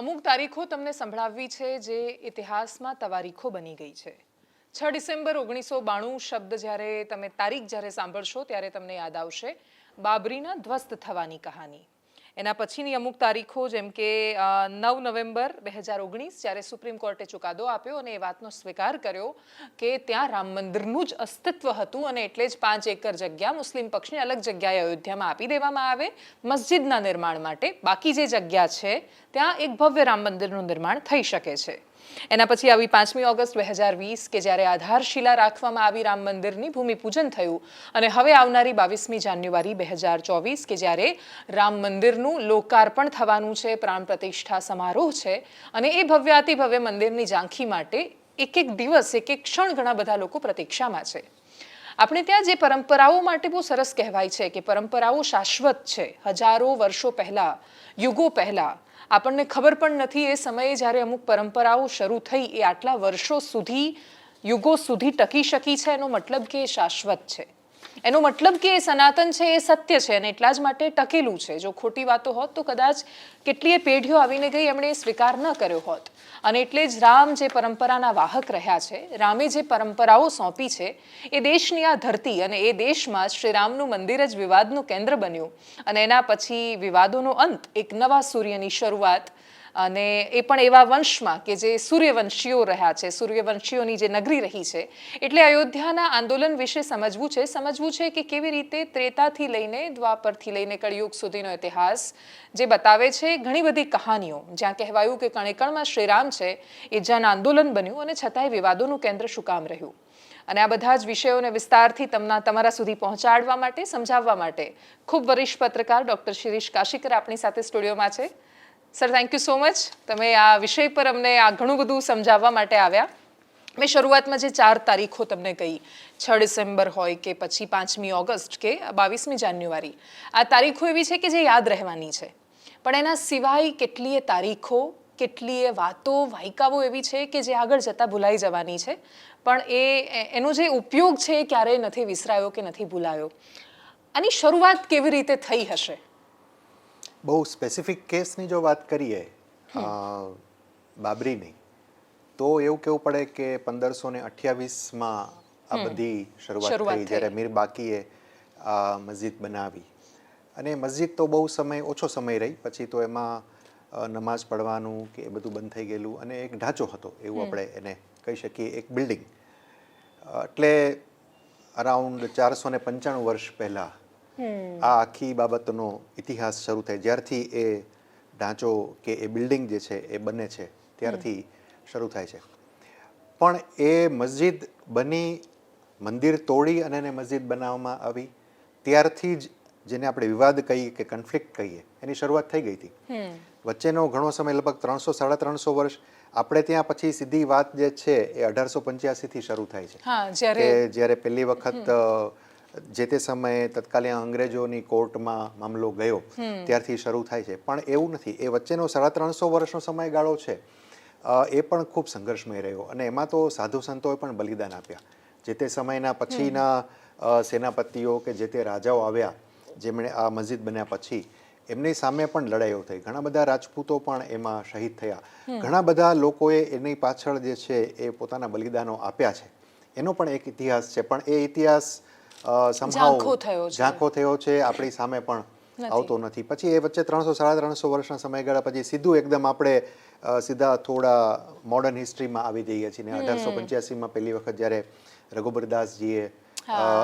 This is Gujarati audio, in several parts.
અમુક તારીખો તમને સંભળાવવી છે જે ઇતિહાસમાં તવારીખો બની ગઈ છે. 6 ડિસેમ્બર 1992 શબ્દ જ્યારે તમે તારીખ જ્યારે સાંભળશો ત્યારે તમને યાદ આવશે બાબરીના ધ્વસ્ત થવાની કહાની. એના પછીની અમુક તારીખો જેમ કે 9 નવેમ્બર 2019 જ્યારે સુપ્રીમ કોર્ટે ચુકાદો આપ્યો અને એ વાતનો સ્વીકાર કર્યો કે ત્યાં રામ મંદિરનું જ અસ્તિત્વ હતું અને એટલે જ 5 એકર જગ્યા મુસ્લિમ પક્ષની અલગ જગ્યાએ અયોધ્યામાં આપી દેવામાં આવે મસ્જિદના નિર્માણ માટે. બાકી જે જગ્યા છે ત્યાં એક ભવ્ય રામ મંદિરનું નિર્માણ થઈ શકે છે. એના પછી આવી 5મી ઓગસ્ટ 2020 કે જ્યારે આધારશિલા રાખવામાં આવી રામ મંદિરની ભૂમિપૂજન થયું અને હવે આવનારી 22મી જાન્યુઆરી 2024 કે જ્યારે રામ મંદિરનું લોકાર્પણ થવાનું છે, પ્રાણ પ્રતિષ્ઠા સમારોહ છે અને એ ભવ્યાતિ ભવ્ય મંદિરની ઝાંખી માટે એક એક દિવસ એક એક ક્ષણ ઘણા બધા લોકો પ્રતીક્ષામાં છે. આપણે ત્યાં જે પરંપરાઓ માટે બહુ સરસ કહેવાય છે કે પરંપરાઓ શાશ્વત છે. હજારો વર્ષો પહેલા, યુગો પહેલા આપણને ખબર પણ નથી એ સમયે જ્યારે અમુક પરંપરાઓ શરૂ થઈ એ આટલા વર્ષો સુધી, યુગો સુધી ટકી શકી છે. એનો મતલબ કે એ શાશ્વત છે, એનો મતલબ કે એ સનાતન છે, એ સત્ય છે અને એટલા જ માટે ટકેલું છે. જો ખોટી વાતો હોત તો કદાચ કેટલીય પેઢીઓ આવીને ગઈ એમણે એ સ્વીકાર ન કર્યો હોત. અને એટલે જ રામ જે પરંપરાના વાહક રહ્યા છે, રામે જે પરંપરાઓ સોંપી છે, એ દેશની આ ધરતી અને એ દેશમાં શ્રીરામનું મંદિર જ વિવાદનું કેન્દ્ર બન્યું અને એના પછી વિવાદોનો અંત, એક નવા સૂર્યની શરૂઆત અને એ પણ એવા વંશમાં કે જે સૂર્યવંશીઓ રહ્યા છે, સૂર્યવંશીઓની જે નગરી રહી છે. એટલે અયોધ્યાના આંદોલન વિશે સમજવું છે કે કેવી રીતે ત્રેતાથી લઈને દ્વાપરથી લઈને કળિયુગ સુધીનો ઇતિહાસ જે બતાવે છે ઘણી બધી કહાનીઓ જ્યાં કહેવાયું કે કણે કણમાં શ્રીરામ છે એ જન આંદોલન બન્યું અને છતાંય વિવાદોનું કેન્દ્ર શું કામ રહ્યું. અને આ બધા જ વિષયોને વિસ્તારથી તમારા સુધી પહોંચાડવા માટે, સમજાવવા માટે ખૂબ વરિષ્ઠ પત્રકાર ડૉક્ટર શિરીષ કાશીકર આપણી સાથે સ્ટુડિયોમાં છે. Sir, thank you so much. તમે આ વિષય પર અમને આ ઘણું બધું સમજાવવા માટે આવ્યા. મેં શરૂઆતમાં જે 4 તારીખો તમને કહી, 6 ડિસેમ્બર હોય કે પછી 5મી ઓગસ્ટ કે 22મી જાન્યુઆરી, આ તારીખો એવી છે કે જે યાદ રહેવાની છે. પણ એના સિવાય કેટલીય તારીખો, કેટલીય વાતો, વાયકાઓ એવી છે કે જે આગળ જતાં ભૂલાઈ જવાની છે. પણ એનો જે ઉપયોગ છે એ ક્યારેય નથી વિસરાયો કે નથી ભૂલાયો. આની શરૂઆત કેવી રીતે થઈ હશે? બહુ સ્પેસિફિક કેસની જો વાત કરીએ બાબરીની, તો એવું કહેવું પડે કે 1528માં આ બધી શરૂઆત થઈ જ્યારે મીર બાકીએ આ મસ્જિદ બનાવી. અને મસ્જિદ તો બહુ ઓછો સમય રહી, પછી તો એમાં નમાઝ પઢવાનું કે એ બધું બંધ થઈ ગયેલું અને એક ઢાંચો હતો એવું આપણે એને કહી શકીએ, એક બિલ્ડિંગ. એટલે અરાઉન્ડ 495 વર્ષ પહેલાં આ આખી બાબતનો ઇતિહાસ શરૂ થાય. જ્યારથી એ ઢાંચો કે એ બિલ્ડિંગ જે છે એ બને છે ત્યારથી શરૂ થાય છે. પણ એ મસ્જિદ બની, મંદિર તોડી અને એને મસ્જિદ બનાવવામાં આવી ત્યારથી જ જેને આપણે વિવાદ કહીએ કે કન્ફ્લિક્ટ કહીએ એની શરૂઆત થઈ ગઈ હતી. વચ્ચેનો ઘણો સમય લગભગ 300-350 વર્ષ આપણે ત્યાં પછી સીધી વાત જે છે એ 1885થી શરૂ થાય છે કે જ્યારે પહેલી વખત જે તે સમયે તત્કાલીન અંગ્રેજોની કોર્ટમાં મામલો ગયો ત્યારથી શરૂ થાય છે. પણ એવું નથી, એ વચ્ચેનો 350 વર્ષનો સમયગાળો છે એ પણ ખૂબ સંઘર્ષમય રહ્યો અને એમાં તો સાધુ સંતોએ પણ બલિદાન આપ્યા. જે તે સમયના પછીના સેનાપતિઓ કે જે તે રાજાઓ આવ્યા જેમણે આ મસ્જિદ બન્યા પછી, એમની સામે પણ લડાઈઓ થઈ. ઘણા બધા રાજપૂતો પણ એમાં શહીદ થયા. ઘણા બધા લોકોએ એની પાછળ જે છે એ પોતાના બલિદાનો આપ્યા છે. એનો પણ એક ઇતિહાસ છે. પણ એ ઇતિહાસ ઝાંખો થયો છે, આપણી સામે પણ આવતો નથી. પછી એ વચ્ચે 300-350 વર્ષના સમયગાળા પછી સીધું એકદમ આપણે સીધા થોડા મોડર્ન હિસ્ટ્રીમાં આવી જઈએ છીએ. 1885માં પહેલી વખત જ્યારે રઘુબરદાસજીએ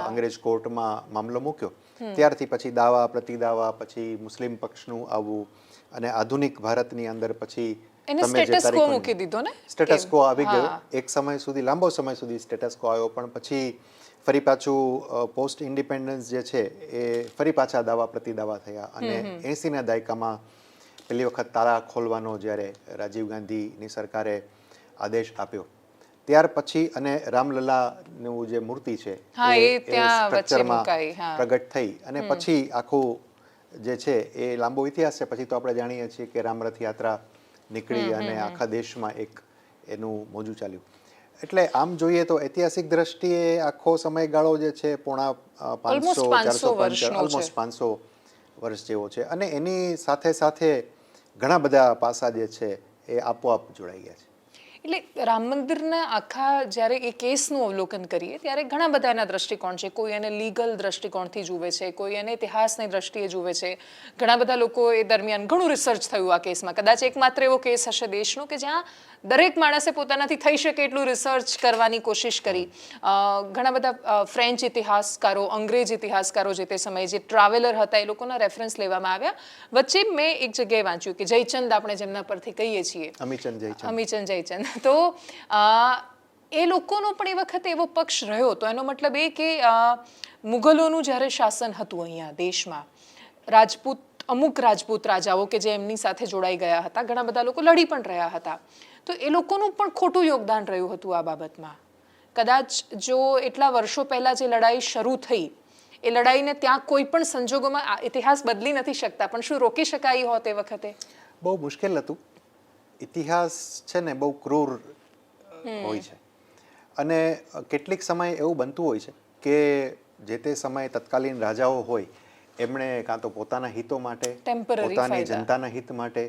અંગ્રેજ કોર્ટમાં મામલો મૂક્યો ત્યારથી પછી દાવા પ્રતિદાવા, પછી મુસ્લિમ પક્ષનું આવવું અને આધુનિક ભારતની અંદર પછી સ્ટેટસ કો આવી ગયો. એક સમય સુધી, લાંબો સમય સુધી સ્ટેટસ કો આવ્યો, પણ પછી ફરી પાછું પોસ્ટ ઇન્ડિપેન્ડન્સ જે છે એ ફરી પાછા દાવા પ્રતિદાવા થયા અને 80ના દાયકામાં પહેલી વખત તાળા ખોલવાનો જ્યારે રાજીવ ગાંધીની સરકારે આદેશ આપ્યો ત્યાર પછી અને રામલલાનું જે મૂર્તિ છે એ સ્ટ્રક્ચરમાં પ્રગટ થઈ અને પછી આખું જે છે એ લાંબો ઇતિહાસ છે. પછી તો આપણે જાણીએ છીએ કે રામરથ યાત્રા નીકળી અને આખા દેશમાં એક એનું મોજું ચાલ્યું. એટલે આમ જોઈએ તો ઐતિહાસિક દ્રષ્ટિએ આખો સમયગાળો જે છે પોણા 500-450 ઓલમોસ્ટ 500 વર્ષ જેવો છે. અને એની સાથે સાથે ઘણા બધા પાસા જે છે એ આપોઆપ જોડાઈ ગયા છે. એટલે રામ મંદિરના આખા જ્યારે એ કેસનું અવલોકન કરીએ ત્યારે ઘણા બધા એના દ્રષ્ટિકોણ છે. કોઈ એને લીગલ દ્રષ્ટિકોણથી જુએ છે, કોઈ એને ઇતિહાસની દ્રષ્ટિએ જુએ છે. ઘણા બધા લોકો એ દરમિયાન ઘણું રિસર્ચ થયું આ કેસમાં. કદાચ એકમાત્ર એવો કેસ હશે દેશનો કે જ્યાં દરેક માણસે પોતાનાથી થઈ શકે એટલું રિસર્ચ કરવાની કોશિશ કરી. ઘણા બધા ફ્રેન્ચ ઇતિહાસકારો, અંગ્રેજ ઇતિહાસકારો જે તે સમયે જે ટ્રાવેલર હતા એ લોકોના રેફરન્સ લેવામાં આવ્યા. વચ્ચે મેં એક જગ્યાએ વાંચ્યું કે જયચંદ આપણે જેમના પરથી કહીએ છીએ, અમીચંદ જયચંદ, તો એ લોકોનો પણ એ વખતે એવો પક્ષ રહ્યો. તો એનો મતલબ એ કે મુગલોનું જ્યારે શાસન હતું અહીંયા દેશમાં, અમુક રાજપૂત રાજાઓ કે જે એમની સાથે જોડાઈ ગયા હતા, ઘણા બધા લોકો લડી પણ રહ્યા હતા, તો એ લોકોનું પણ ખોટું યોગદાન રહ્યું હતું આ બાબતમાં. કદાચ જો એટલા વર્ષો પહેલા જે લડાઈ શરૂ થઈ એ લડાઈને ત્યાં કોઈ પણ સંજોગોમાં ઇતિહાસ બદલી નથી શકતા, પણ શું રોકી શકાય હોત એ વખતે? બહુ મુશ્કેલ હતું. ઇતિહાસ છે ને બહુ ક્રૂર હોય છે, અને કેટલીક સમય એવું બનતું હોય છે કે જે તે સમયે તત્કાલીન રાજાઓ હોય એમણે કાં તો પોતાના હિતો માટે, પોતાની જનતાના હિત માટે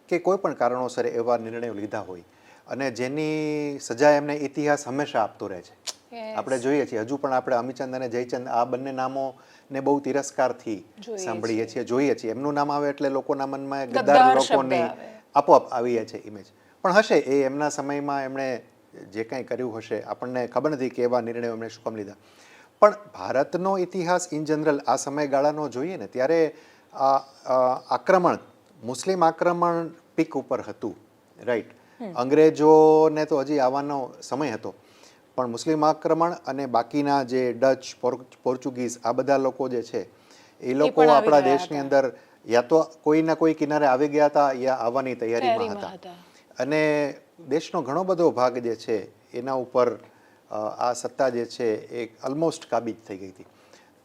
કે કોઈ પણ કારણોસર એવા નિર્ણયો લીધા હોય અને જેની સજા એમને ઇતિહાસ હંમેશા આપતો રહે છે. આપણે જોઈએ છીએ હજુ પણ આપણે અમીચંદ અને જયચંદ આ બંને નામોને બહુ તિરસ્કારથી સાંભળીએ છીએ, જોઈએ છીએ. એમનું નામ આવે એટલે લોકોના મનમાં ગદ્દાર લોકોની આપોઆપ આવી જાય છે ઇમેજ. પણ હશે એ એમના સમયમાં એમણે જે કંઈ કર્યું હશે, આપણને ખબર નથી કે એવા નિર્ણયો એમણે શું કામ લીધા. પણ ભારતનો ઇતિહાસ ઇન જનરલ આ સમયગાળાનો જોઈએ ને ત્યારે આક્રમણ, મુસ્લિમ આક્રમણ પીક ઉપર હતું, રાઈટ. અંગ્રેજોને તો હજી આવવાનો સમય હતો, પણ મુસ્લિમ આક્રમણ અને બાકીના જે ડચ, પોર્ચુગીઝ આ બધા લોકો જે છે એ લોકો આપણા દેશની અંદર યા તો કોઈના કોઈ કિનારે આવી ગયા હતા યા આવવાની તૈયારીમાં હતા. અને દેશનો ઘણો બધો ભાગ જે છે એના ઉપર આ સત્તા જે છે એ ઓલમોસ્ટ કાબીજ થઈ ગઈ હતી.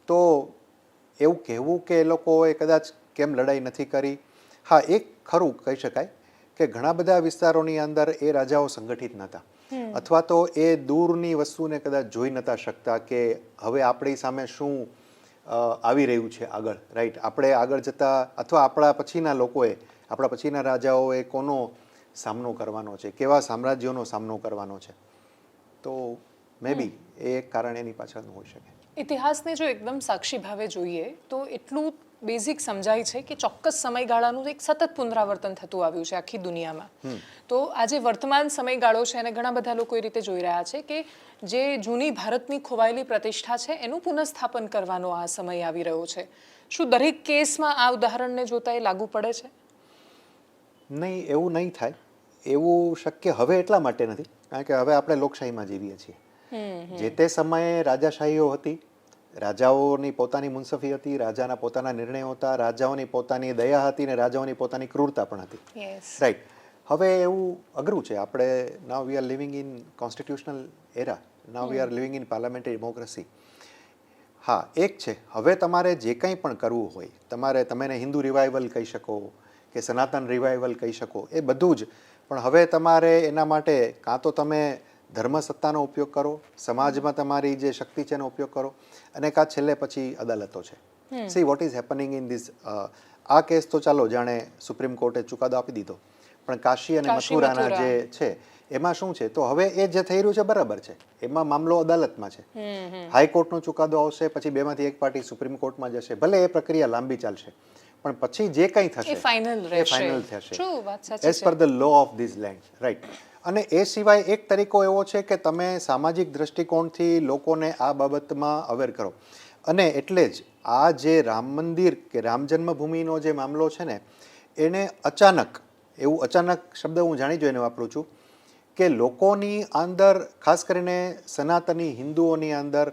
તો એવું કહેવું કે એ લોકોએ કદાચ કેમ લડાઈ નથી કરી, હા એક ખરું કહી શકાય કે ઘણા બધા વિસ્તારોની અંદર એ રાજાઓ સંગઠિત નહોતા, અથવા તો એ દૂરની વસ્તુને કદાચ જોઈ નહોતા શકતા કે હવે આપણી સામે શું આવી રહ્યું છે આગળ, રાઈટ. આપણે આગળ જતા અથવા આપણા પછીના લોકોએ, આપણા પછીના રાજાઓએ કોનો સામનો કરવાનો છે, કેવા સામ્રાજ્યોનો સામનો કરવાનો છે. તો મે બી એ એક કારણ એની પાછળનું હોઈ શકે. ઇતિહાસને જો એકદમ સાક્ષી ભાવે જોઈએ તો એટલું બેઝિક સમજાય છે કે ચોક્કસ સમયગાળાનું એક સતત પુનરાવર્તન થતું આવ્યું છે આખી દુનિયામાં. તો આજે વર્તમાન સમયગાળો છે અને ઘણા બધા લોકો એ રીતે જોઈ રહ્યા છે કે જે જૂની ભારતની ખોવાયેલી પ્રતિષ્ઠા છે એનું પુનઃસ્થાપન કરવાનો આ સમય આવી રહ્યો છે. શું દરેક કેસમાં આ ઉદાહરણને જોતા એ લાગુ પડે છે? નહીં, એવું નહીં થાય. એવું શક્ય હવે એટલા માટે નથી કારણ કે હવે આપણે લોકશાહીમાં જીવીએ છીએ. જે તે સમયે રાજાશાહીઓ હતી, રાજાઓની પોતાની મુનસફી હતી, રાજાના પોતાના નિર્ણયો હતા, રાજાઓની પોતાની દયા હતી અને રાજાઓની પોતાની ક્રૂરતા પણ હતી, રાઈટ. હવે એવું અઘરું છે. આપણે now we are living in constitutional era, now we are living in parliamentary democracy. હા, એક છે, હવે તમારે જે કંઈ પણ કરવું હોય, તમે હિન્દુ રિવાઇવલ કહી શકો કે સનાતન રિવાઇવલ કહી શકો, એ બધું જ. પણ હવે તમારે એના માટે કાં તો તમે ધર્મસત્તાનો ઉપયોગ કરો, સમાજમાં તમારી જે શક્તિ છે એનો ઉપયોગ કરો, અને કાં છેલ્લે પછી અદાલતો છે. See what is happening in this. આ કેસ તો ચાલો જાણે સુપ્રીમ કોર્ટે ચુકાદો આપી દીધો, પણ કાશી અને મથુરાના જે છે એમાં શું છે? તો હવે એ જે થઈ રહ્યું છે બરાબર છે, એમાં મામલો અદાલતમાં છે. હાઈકોર્ટનો ચુકાદો આવશે, પછી બેમાંથી એક પાર્ટી સુપ્રીમ કોર્ટમાં જશે. ભલે એ પ્રક્રિયા લાંબી ચાલશે, પણ પછી જે કંઈ થશે એ ફાઇનલ થશે as per the law of this land, right. અને એ સિવાય એક તરીકો એવો છે કે તમે સામાજિક દ્રષ્ટિકોણથી લોકોને આ બાબતમાં અવેર કરો. અને એટલે જ આ જે રામ મંદિર કે રામ જન્મભૂમિનો જે મામલો છે ને, એને અચાનક, એવું અચાનક શબ્દ હું જાણી જોઈને વાપરું છું, કે લોકોની અંદર, ખાસ કરીને સનાતની હિન્દુઓની અંદર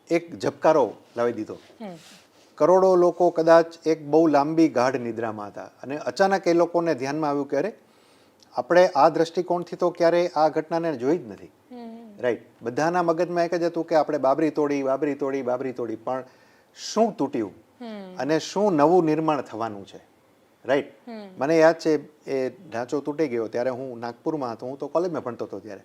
એક ઝબકારો લાવી દીધો. કરોડો લોકો કદાચ એક બહુ લાંબી ગાઢ નિદ્રામાં હતા અને અચાનક એ લોકોને ધ્યાનમાં આવ્યું કે અરે, આપણે આ દ્રષ્ટિકોણથી તો ક્યારેય આ ઘટનાને જોઈ જ નથી, રાઈટ. બધાના મગજમાં એક જ હતું કે આપણે બાબરી તોડી, પણ શું તૂટ્યું અને શું નવું નિર્માણ થવાનું છે, રાઈટ. મને યાદ છે એ ઢાંચો તૂટી ગયો ત્યારે હું નાગપુરમાં હતો, હું તો કોલેજમાં ભણતો હતો ત્યારે.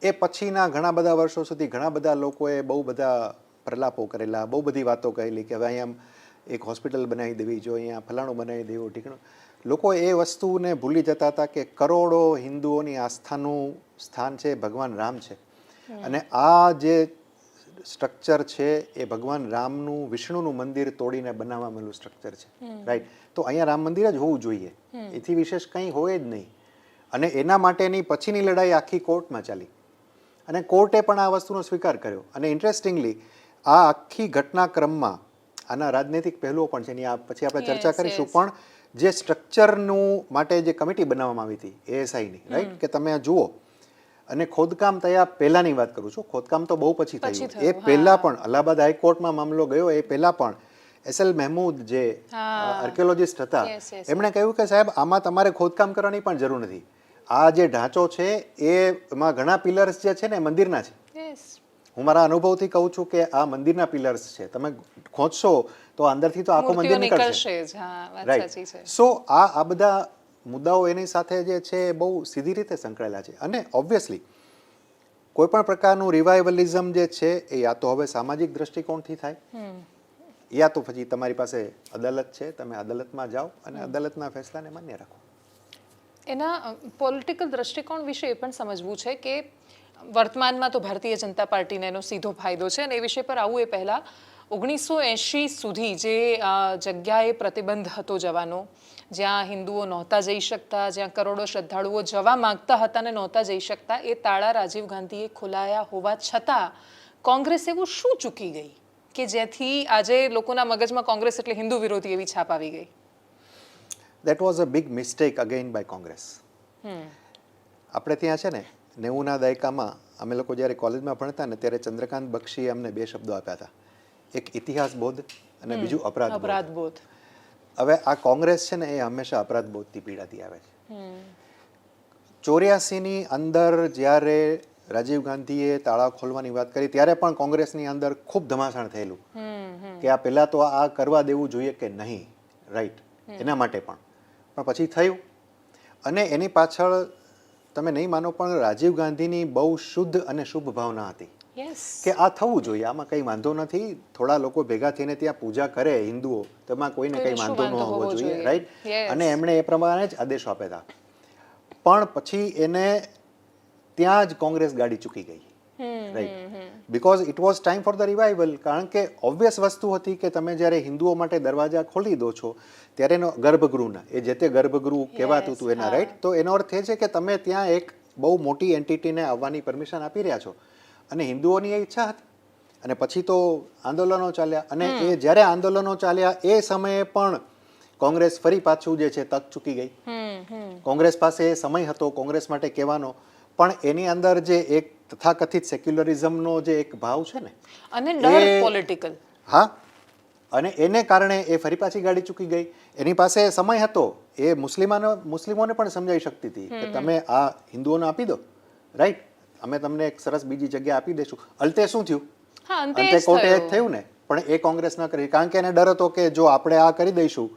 એ પછીના ઘણા બધા વર્ષો સુધી ઘણા બધા લોકોએ બહુ બધા પ્રલાપો કરેલા, બહુ બધી વાતો કહેલી કે હવે અહીંયા એક હોસ્પિટલ બનાવી દેવી, જો અહીંયા ફલાણું બનાવી દેવું, ઠીકણું. લોકો એ વસ્તુને ભૂલી જતા હતા કે કરોડો હિન્દુઓની આસ્થાનું સ્થાન છે ભગવાન રામ છે, અને આ જે સ્ટ્રક્ચર છે એ ભગવાન રામનું વિષ્ણુનું મંદિર તોડીને બનાવવામાં સ્ટ્રક્ચર છે, રાઈટ. તો અહીંયા રામ મંદિર જ હોવું જોઈએ, એથી વિશેષ કંઈ હોય જ નહીં. અને એના માટેની પછીની લડાઈ આખી કોર્ટમાં ચાલી, અને કોર્ટે પણ આ વસ્તુનો સ્વીકાર કર્યો. અને ઇન્ટરેસ્ટિંગલી આ આખી ઘટનાક્રમમાં આના રાજનૈતિક પહેલુઓ પણ છે, એની પછી આપણે ચર્ચા કરીશું. પણ જે સ્ટ્રક્ચરનું માટે જે કમિટી બનાવવામાં આવી હતી એએસઆઈની, રાઈટ, કે તમે જુઓ, અને ખોદકામ થયા પહેલાની વાત કરું છું, ખોદકામ તો બહુ પછી થયું. એ પહેલા પણ અલ્હાબાદ હાઈકોર્ટમાં મામલો ગયો એ પહેલા પણ એસએલ મહેમૂદ જે આર્કિયોલોજિસ્ટ હતા, એમણે કહ્યું કે સાહેબ આમાં તમારે ખોદકામ કરવાની પણ જરૂર નથી. આ જે ઢાંચો છે એમાં ઘણા પિલર્સ જે છે ને મંદિરના છે. હું મારા અનુભવથી કહું છું કે આ મંદિરના પિલર્સ છે, તમે ખોદશો તો અંદરથી તો આખું મંદિર નીકળશે, રાઈટ. સો આ બધા મુદ્દાઓ એની સાથે જે છે એ બહુ સીધી રીતે સંકળાયેલા છે. અને ઓબ્વિયસલી કોઈ પણ પ્રકારનું રિવાઇવલિઝમ જે છે એ યા તો હવે સામાજિક દ્રષ્ટિકોણથી થાય, યા તો પછી તમારી પાસે અદાલત છે, તમે અદાલતમાં જાઓ અને અદાલતના ફેસલાને માન્ય રાખો. એના પોલિટિકલ દ્રષ્ટિકોણ વિશે એ પણ સમજવું છે કે વર્તમાનમાં તો ભારતીય જનતા પાર્ટીને એનો સીધો ફાયદો છે, અને એ વિષય પર આવું એ પહેલાં 1980 સુધી જે જગ્યાએ પ્રતિબંધ હતો જવાનો, જ્યાં હિન્દુઓ નહોતા જઈ શકતા, જ્યાં કરોડો શ્રદ્ધાળુઓ જવા માંગતા હતા ને નહોતા જઈ શકતા, એ તાળા રાજીવ ગાંધીએ ખોલાયા હોવા છતાં કોંગ્રેસ એવું શું ચૂકી ગઈ કે જેથી આજે લોકોના મગજમાં કોંગ્રેસ એટલે હિન્દુ વિરોધી એવી છાપ આવી ગઈ? That was a big mistake again by Congress. આપણે ત્યાં છે ને 90ના દાયકામાં અમે લોકો જ્યારે કોલેજમાં ભણતા ને ત્યારે ચંદ્રકાંત બક્ષીએ અમને 2 શબ્દો આપ્યા હતા, એક ઇતિહાસ બોધ અને બીજું અપરાધ બોધ. હવે આ કોંગ્રેસ છે ને એ હંમેશા અપરાધ બોધથી પીડાતી આવે છે. 84ની અંદર જ્યારે રાજીવ ગાંધીએ તાળા ખોલવાની વાત કરી ત્યારે પણ કોંગ્રેસની અંદર ખૂબ ધમાસાણ થયેલું કે આ પહેલા તો આ કરવા દેવું જોઈએ કે નહીં, રાઈટ, એના માટે પણ પછી થયું. અને એની પાછળ તમે નહીં માનો પણ રાજીવ ગાંધીની બહુ શુદ્ધ અને શુભ ભાવના હતી કે આ થવું જોઈએ, આમાં કંઈ વાંધો નથી, થોડા લોકો ભેગા થઈને ત્યાં પૂજા કરે હિન્દુઓ, તેમાં કોઈને કંઈ વાંધો ન હોવો જોઈએ, રાઈટ. અને એમણે એ પ્રમાણે જ આદેશો આપ્યા હતા. પણ પછી એને ત્યાં જ કોંગ્રેસ ગાડી ચૂકી ગઈ, right, because it was time for the revival. કારણ કે ઓબ્વિયસ વસ્તુ હતી કે તમે જ્યારે હિન્દુઓ માટે દરવાજા ખોલી દો છો ત્યારે એનો ગર્ભગૃહના એ જે તે ગર્ભગૃહ કહેવાતું હતું એના, રાઈટ. તો એનો અર્થ એ છે કે તમે ત્યાં એક બહુ મોટી એન્ટિટીને આવવાની પરમિશન આપી રહ્યા છો, અને હિન્દુઓની એ ઈચ્છા હતી. અને પછી તો આંદોલનો ચાલ્યા, અને એ જ્યારે આંદોલનો ચાલ્યા એ સમયે પણ કોંગ્રેસ ફરી પાછું જે છે તક ચૂકી ગઈ. કોંગ્રેસ પાસે સમય હતો કોંગ્રેસ માટે કહેવાનો, પણ એની અંદર જે એક તથાકથિત સેક્યુલરિઝમનો જે એક ભાવ છે ને, અને ડર પોલિટિકલ, હા, અને એને કારણે એ ફરી પાછી ગાડી ચૂકી ગઈ. એની પાસે સમય હતો, એ મુસ્લિમોને પણ સમજાવી શકતી હતી કે તમે આ હિન્દુઓને આપી દો, રાઈટ, અમે તમને એક સરસ બીજી જગ્યા આપી દઈશું. અંતે શું થયું? અંતે કોર્ટે જ થયું ને, પણ એ કોંગ્રેસ ન કરી, કારણ કે એને ડર હતો કે જો આપણે આ કરી દઈશું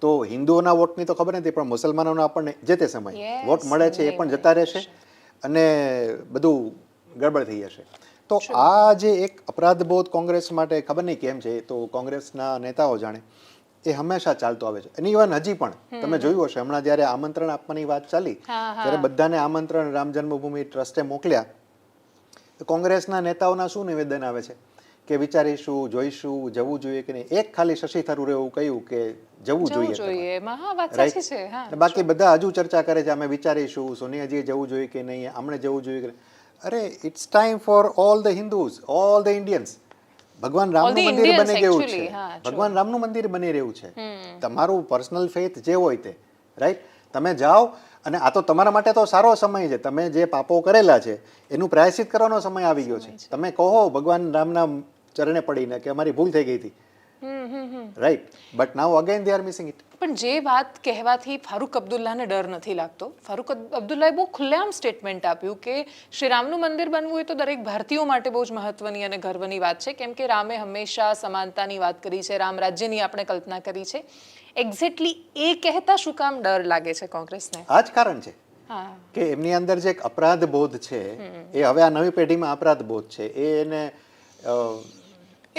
તો હિન્દુઓના વોટની તો ખબર નથી, પણ મુસલમાનોના આપણને જે તે સમય વોટ મળે છે એ પણ જતા રહેશે અને બધું ગડબડ થઈ જશે. તો આ જે એક અપરાધબોધ કોંગ્રેસ માટે ખબર નહીં કેમ છે, તો કોંગ્રેસના નેતાઓ જાણે એ હંમેશા ચાલતો આવે છે. અને ઇવન હજી પણ તમે જોયું હશે, હમણાં જ્યારે આમંત્રણ આપવાની વાત ચાલી, ત્યારે બધાને આમંત્રણ રામ જન્મભૂમિ ટ્રસ્ટે મોકલ્યા, તો કોંગ્રેસના નેતાઓના શું નિવેદન આવે છે કે વિચારીશું, જોઈશું, જવું જોઈએ કે નહીં. એક ખાલી શશી થરૂરે એવું કહ્યું કે જવું જોઈએ, બાકી બધા હજુ ચર્ચા કરે છે, અમે વિચારીશું, સોનિયાજીએ જવું જોઈએ કે નહીં, આમણે જવું જોઈએ કે નહીં. અરે it's time for all the Hindus, all the Indians. ભગવાન રામનું મંદિર બની ગયું છે, ભગવાન રામનું મંદિર બની રહ્યું છે. તમારું પર્સનલ ફેથ જે હોય તે, રાઈટ, તમે જાઓ, અને આ તો તમારા માટે તો સારો સમય છે, તમે જે પાપો કરેલા છે એનું પ્રાયશ્ચિત કરવાનો સમય આવી ગયો છે. તમે કહો ભગવાન રામના ચરણે પડીને કે અમારી ભૂલ થઈ ગઈ હતી, right, but now again they are missing it. પણ જે વાત કહેવાથી ફારૂક અબ્દુલ્લાને ડર નથી લાગતો. ફારૂક અબ્દુલ્લાએ બહુ ખુલ્લેઆમ સ્ટેટમેન્ટ આપ્યું કે શ્રી રામનું મંદિર બનવું હોય તો દરેક ભારતીયો માટે બહુ જ મહત્વની અને ગર્વની વાત છે, કેમ કે રામે હંમેશા સમાનતાની વાત કરી છે, રામ રાજ્યની આપણે કલ્પના કરી છે. એક્ઝેક્ટલી એ કહેતા શું કામ ડર લાગે છે કોંગ્રેસને? આ જ કારણ છે કે એમની અંદર જે એક અપરાધ બોધ છે એ હવે આ નવી પેઢીમાં અપરાધ બોધ છે, એને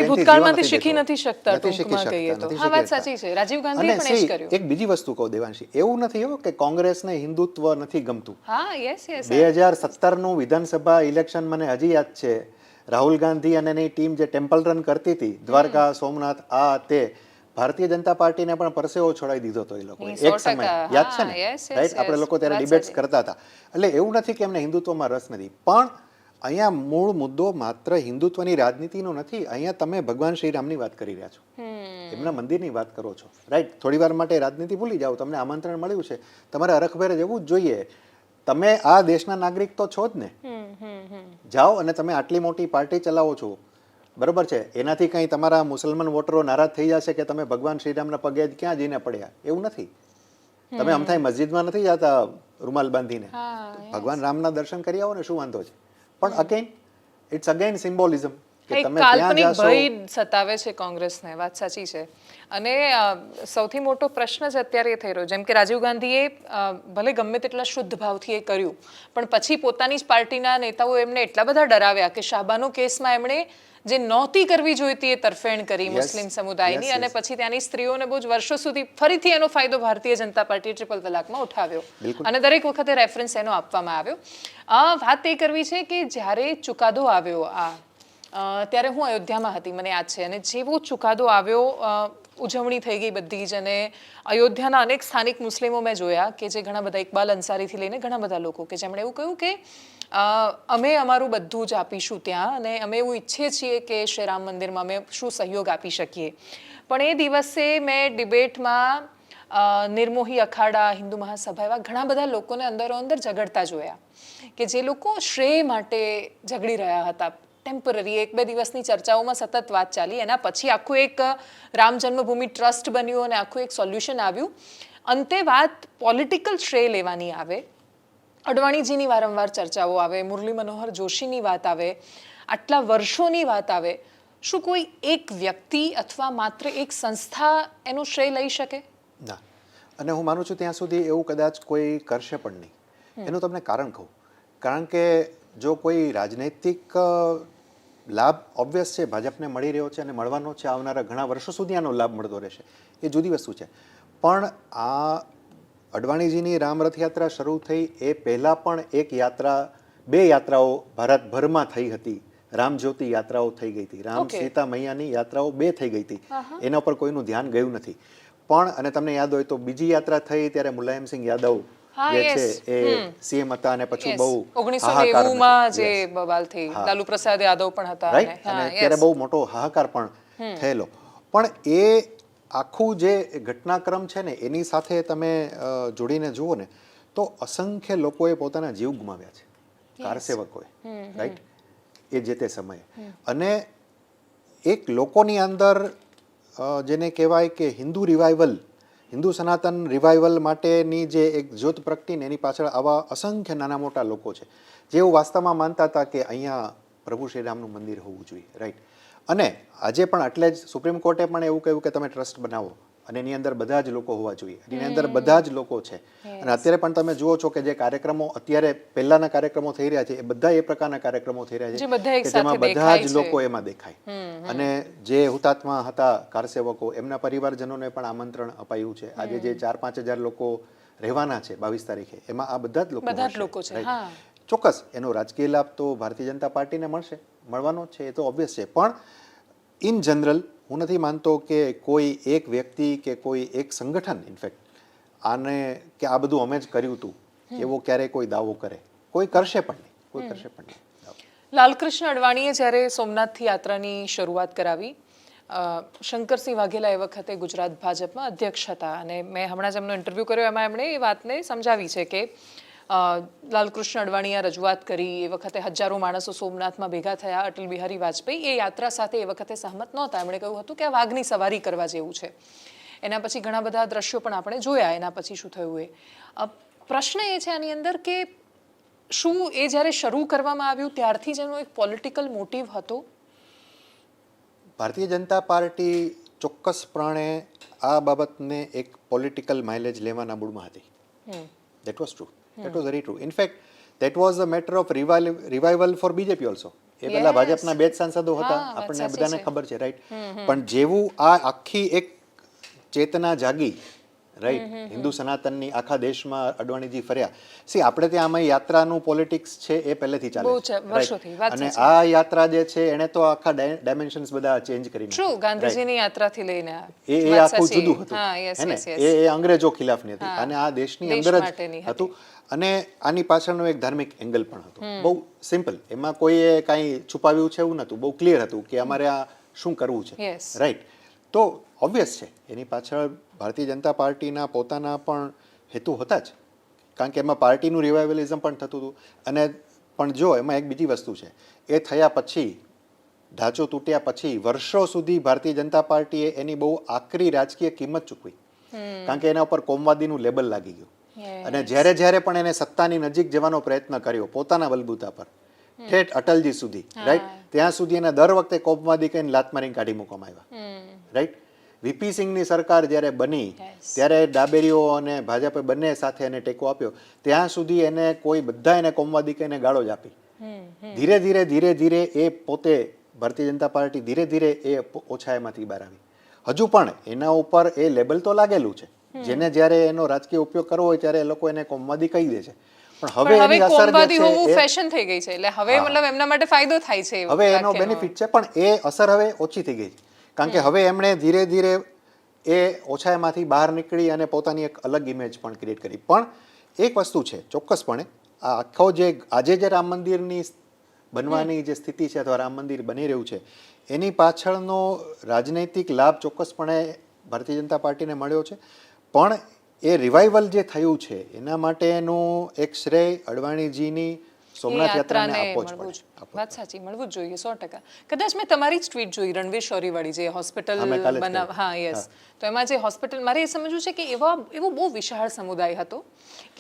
એ ભૂતકાળમાંથી શીખી નથી શકતા ટૂંકમાં કહીએ તો. હા, વાત સાચી છે. રાજીવ ગાંધીએ અને પણ એ જ see, કર્યું. એક બીજી વસ્તુ કહું દેવાંશી, એવું નથી હો કે કોંગ્રેસને હિન્દુત્વ નથી ગમતું. હા, યસ યસ. 2017નું વિધાનસભા ઇલેક્શન મને હજી યાદ છે. રાહુલ ગાંધી અને એની ટીમ જે ટેમ્પલ રન કરતી હતી દ્વારકા, સોમનાથ, આ તે, ભારતીય જનતા પાર્ટીને પણ પરસેવો છોડાવી દીધો હતો એ લોકોએ એક સમય, યાદ છે ને? રાઈટ, આપણે લોકો ત્યારે ડિબેટ્સ કરતા હતા. એટલે એવું નથી કે એમને હિન્દુત્વમાં રસ નથી, પણ અહીંયા મૂળ મુદ્દો માત્ર હિન્દુત્વની રાજનીતિનો નથી. અહીંયા તમે ભગવાન શ્રીરામની વાત કરી રહ્યા છો, એમના મંદિરની વાત કરો છો, રાઈટ. થોડી વાર માટે રાજનીતિ ભૂલી જાઓ, તમને આમંત્રણ મળ્યું છે, તમારે અરખભેર જવું જ જોઈએ. તમે આ દેશના નાગરિક તો છો જ ને. જાઓ અને તમે આટલી મોટી પાર્ટી ચલાવો છો, બરોબર છે. એનાથી કંઈ તમારા મુસલમાન વોટરો નારાજ થઈ જશે કે તમે ભગવાન શ્રીરામના પગે જ ક્યાં જઈને પડ્યા, એવું નથી. તમે અમથાઈ મસ્જિદમાં નથી જતા રૂમાલ બાંધીને, ભગવાન રામના દર્શન કરી આવો ને, શું વાંધો છે? પણ અગેન ઇટ્સ અગેન સિમ્બોલિઝમ કે તમે ત્યાં કાલ્પનિક જાશો. ભય સતાવે છે કોંગ્રેસને, વાત સાચી છે. અને સૌથી મોટો પ્રશ્ન જ અત્યારે એ થઈ રહ્યો, જેમ કે રાજીવ ગાંધીએ ભલે ગમે તેટલા શુદ્ધ ભાવથી એ કર્યું, પણ પછી પોતાની જ પાર્ટીના નેતાઓ એમને એટલા બધા ડરાવ્યા કે શાહબાનો કેસમાં એમણે જે નહોતી કરવી જોઈતી એ તરફેણ કરી મુસ્લિમ સમુદાયની, અને પછી ત્યાંની સ્ત્રીઓને બહુ જ વર્ષો સુધી ફરીથી એનો ફાયદો ભારતીય જનતા પાર્ટી ટ્રિપલ તલાકમાં ઉઠાવ્યો, અને દરેક વખતે રેફરન્સ એનો આપવામાં આવ્યો. વાત એ કરવી છે કે જ્યારે ચુકાદો આવ્યો ત્યારે હું અયોધ્યામાં હતી, મને યાદ છે, અને જેવો ચુકાદો આવ્યો ઉજવણી થઈ ગઈ બધી જ, અને અયોધ્યાના અનેક સ્થાનિક મુસ્લિમો મેં જોયા કે જે ઘણા બધા, ઇકબાલ અંસારીથી લઈને ઘણા બધા લોકો કે જેમણે એવું કહ્યું કે અમે અમારું બધું જ આપીશું ત્યાં, અને અમે એવું ઈચ્છીએ છીએ કે શ્રી રામ મંદિરમાં અમે શું સહયોગ આપી શકીએ. પણ એ દિવસે મેં ડિબેટમાં નિર્મોહી અખાડા, હિન્દુ મહાસભા, એવા ઘણા બધા લોકોને અંદરો અંદર ઝઘડતા જોયા કે જે લોકો શ્રેય માટે ઝઘડી રહ્યા હતા. ટેમ્પરરી 1-2 દિવસની ચર્ચાઓમાં સતત વાત ચાલી, એના પછી આખું એક રામ જન્મભૂમિ ટ્રસ્ટ બન્યું અને આખું એક સોલ્યુશન આવ્યું. અંતે વાત પોલિટિકલ શ્રેય લેવાની આવે, અડવાણીજીની વારંવાર ચર્ચાઓ આવે, મુરલી મનોહર જોશીની વાત આવે, આટલા વર્ષોની વાત આવે, શું કોઈ એક વ્યક્તિ અથવા માત્ર એક સંસ્થા એનો શ્રેય લઈ શકે? ના, અને હું માનું છું ત્યાં સુધી એવું કદાચ કોઈ કરશે પણ નહીં. એનું તમને કારણ કહું. કારણ કે જો કોઈ રાજનૈતિક લાભ ઓબ્વિયસ છે ભાજપને મળી રહ્યો છે અને મળવાનો છે, આવનારા ઘણા વર્ષો સુધી આનો લાભ મળતો રહેશે, એ જુદી વસ્તુ છે. પણ આ અડવાણીજીની રામ રથયાત્રા શરૂ થઈ એ પહેલાં પણ એક યાત્રા, 2 યાત્રાઓ ભારતભરમાં થઈ હતી. રામજ્યોતિ યાત્રાઓ થઈ ગઈ હતી, રામ સીતા મૈયાની યાત્રાઓ 2 થઈ ગઈ હતી. એના પર કોઈનું ધ્યાન ગયું નથી. પણ અને તમને યાદ હોય તો બીજી યાત્રા થઈ ત્યારે મુલાયમસિંહ યાદવ જે છે એ સીએમ હતા, અને પછી બહુ 1990માં જે બવાલ થઈ, લાલુ પ્રસાદ યાદવ પણ હતા, રાઈટ, અને ત્યારે બહુ મોટો હાહાકાર પણ થયેલો. પણ એ આખું જે ઘટનાક્રમ છે ને એની સાથે તમે જોડીને જુઓ ને તો અસંખ્ય લોકોએ પોતાના જીવ ગુમાવ્યા છે, કારસેવકોએ, રાઈટ, એ જે તે સમયે. અને એક લોકોની અંદર જેને કહેવાય કે હિન્દુ રિવાઇવલ, હિન્દુ સનાતન રિવાઇવલ માટેની જે એક જ્યોત પ્રગટીને એની પાછળ આવા અસંખ્ય નાના મોટા લોકો છે જેઓ વાસ્તવમાં માનતા હતા કે અહીંયા પ્રભુ શ્રીરામનું મંદિર હોવું જોઈએ, રાઈટ. અને આજે પણ એટલે જ સુપ્રીમ કોર્ટે પણ એવું કહ્યું કે તમે ટ્રસ્ટ બનાવો અને એની અંદર બધા જ લોકો હોવા જોઈએ, એની અંદર બધા જ લોકો છે. અને અત્યારે પણ તમે જુઓ છો કે જે કાર્યક્રમો અત્યારે પહેલાના કાર્યક્રમો થઈ રહ્યા છે એ બધા એ પ્રકારના કાર્યક્રમો થઈ રહ્યા છે કે જેમાં બધા જ લોકો એમાં દેખાય. અને જે હુતાત્મા હતા કારસેવકો, એમના પરિવારજનોને પણ આમંત્રણ અપાયું છે. આજે જે 4-5 હજાર લોકો રહેવાના છે 22 તારીખે, એમાં આ બધા જ લોકો છે. ચોક્કસ એનો રાજકીય લાભ તો ભારતીય જનતા પાર્ટીને મળશે, મળવાનો છે, એ તો ઓબ્વિયસ છે. પણ ઇન જનરલ હું નથી માનતો કે કોઈ એક વ્યક્તિ કે કોઈ એક સંગઠન ઇનફેક્ટ આને કે આ બધું અમે જ કર્યું હતું એવો ક્યારેય કોઈ દાવો કરે. કોઈ કરશે પણ નહીં, કોઈ કરશે પણ નહીં. લાલકૃષ્ણ અડવાણીએ જ્યારે સોમનાથથી યાત્રાની શરૂઆત કરાવી, શંકરસિંહ વાઘેલા એ વખતે ગુજરાત ભાજપમાં અધ્યક્ષ હતા, અને મેં હમણાં જ એમનો ઇન્ટરવ્યૂ કર્યો, એમાં એમણે એ વાતને સમજાવી છે કે લાલકૃષ્ણ અડવાણીએ રજૂઆત કરી, એ વખતે હજારો માણસો સોમનાથમાં ભેગા થયા. અટલ બિહારી વાજપેયી એ યાત્રા સાથે એ વખતે સહમત નહોતા. એમણે કહ્યું હતું કે આ વાઘની સવારી કરવા જેવું છે. એના પછી ઘણા બધા દ્રશ્યો પણ આપણે જોયા, એના પછી શું થયું એ. પ્રશ્ન એ છે આની અંદર કે શું એ જ્યારે શરૂ કરવામાં આવ્યું ત્યારથી જ એનો એક પોલિટિકલ મોટિવ હતો? ભારતીય જનતા પાર્ટી ચોક્કસપણે આ બાબતને એક પોલિટિકલ માઇલેજ લેવાના મૂડમાં હતી. That was true. That was very true. In fact, that was a matter of revival for BJP also. એ પેલા ભાજપના 2 જ સાંસદો હતા, હા, વાત આપણને સાચી બધાને છે. ખબર છે, રાઈટ. પણ જેવું આ આખી એક ચેતના જાગી, રાઈટ, હિન્દુ સનાતનની આખા દેશમાં અડવાણીજી ફર્યા. સી આપણે ત્યાં આમાં યાત્રાનું પોલિટિક્સ છે એ પહેલેથી ચાલે બહુ છે, વર્ષોથી, વાત અને સાચી. આ યાત્રા જે છે એને તો આખા ડાયમેન્શન્સ બધા ચેન્જ કરી ટ્રુ, નાખ્યા. ગાંધીજીની યાત્રાથી લઈને એ વાત આખું સાચી. જુદું હતું, હા, યસ હે ને, યસ યસ. એ અંગ્રેજો ખિલાફની હતી, હા. અને આ દેશની દેશ અંદર જ માટેની હતું. અને આની પાછળનો એક ધાર્મિક એંગલ પણ હતો, બહુ સિમ્પલ, એમાં કોઈએ કાંઈ છુપાવ્યું છે એવું નહોતું, બહુ ક્લિયર હતું કે અમારે આ શું કરવું છે, Yes. રાઈટ. તો ઓબ્વિયસ છે એની પાછળ ભારતીય જનતા પાર્ટીના પોતાના પણ હેતુ હતા જ, કારણ કે એમાં પાર્ટીનું રિવાઇવલિઝમ પણ થતું હતું. અને પણ જો એમાં એક બીજી વસ્તુ છે, એ થયા પછી, ઢાંચો તૂટ્યા પછી વર્ષો સુધી ભારતીય જનતા પાર્ટીએ એની બહુ આકરી રાજકીય કિંમત ચૂકવી, કારણ કે એના ઉપર કોમવાદીનું લેબલ લાગી ગયું. અને જ્યારે જ્યારે પણ એને સત્તાની નજીક જવાનો પ્રયત્ન કર્યો પોતાના બલબૂતા પર, ઠેઠ અટલજી સુધી, રાઈટ, ત્યાં સુધી એને દર વખતે કોમવાદી કહીને લાત મારીને કાઢી મૂકવામાં આવ્યા, રાઈટ. વીપી સિંહની સરકાર જ્યારે બની ત્યારે ડાબેરીઓ અને ભાજપે બંને સાથે એને ટેકો આપ્યો, ત્યાં સુધી એને કોઈ બધા એને કોમવાદી કહીને ગાળો જ આપી. ધીરે ધીરે ધીરે ધીરે એ પોતે ભારતીય જનતા પાર્ટી ધીરે ધીરે એ ઓછાઈમાંથી બહાર આવી. હજુ પણ એના ઉપર એ લેબલ તો લાગેલું છે, જેને જ્યારે એનો રાજકીય ઉપયોગ કરવો હોય ત્યારે એ લોકો એને કોમવાદી કહી દે છે. પણ હવે પણ હવે એની અસર જે કોમવાદી છે હોવું એ ફેશન થઈ ગઈ છે, એટલે હવે મતલબ એમના માટે ફાયદો થાય છે એ હવે એનો વાક્યનો. બેનિફિટ છે, પણ એ અસર હવે ઓછી થઈ ગઈ છે, કારણ કે હવે એમણે ધીરે ધીરે એ ઓછાઈમાંથી બહાર નીકળી અને પોતાની એક અલગ ઇમેજ પણ ક્રિએટ કરી. પણ એક વસ્તુ છે ચોક્કસપણે, આ આખો જે આજે જે રામ મંદિરની બનવાની જે સ્થિતિ છે અથવા રામ મંદિર બની રહ્યું છે એની પાછળનો રાજનૈતિક લાભ ચોક્કસપણે ભારતીય જનતા પાર્ટીને મળ્યો છે. પણ એ રિવાઇવલ જે થયું છે એના માટેનું એક શ્રેય અડવાણીજીની સોમનાથ યાત્રાને આપવો જ મળવું પડે. જ વાત સાચી, મળવું જ જોઈએ 100%. કદાચ મેં તમારી જ ટ્વીટ જોઈ રણવીર શોરીવાળી, જે હોસ્પિટલ હા, મેં કાલે જ બનાવ, કરી. હા યસ. તો એમાં જે હોસ્પિટલ, મારે એ સમજવું છે કે એવો બહુ વિશાળ સમુદાય હતો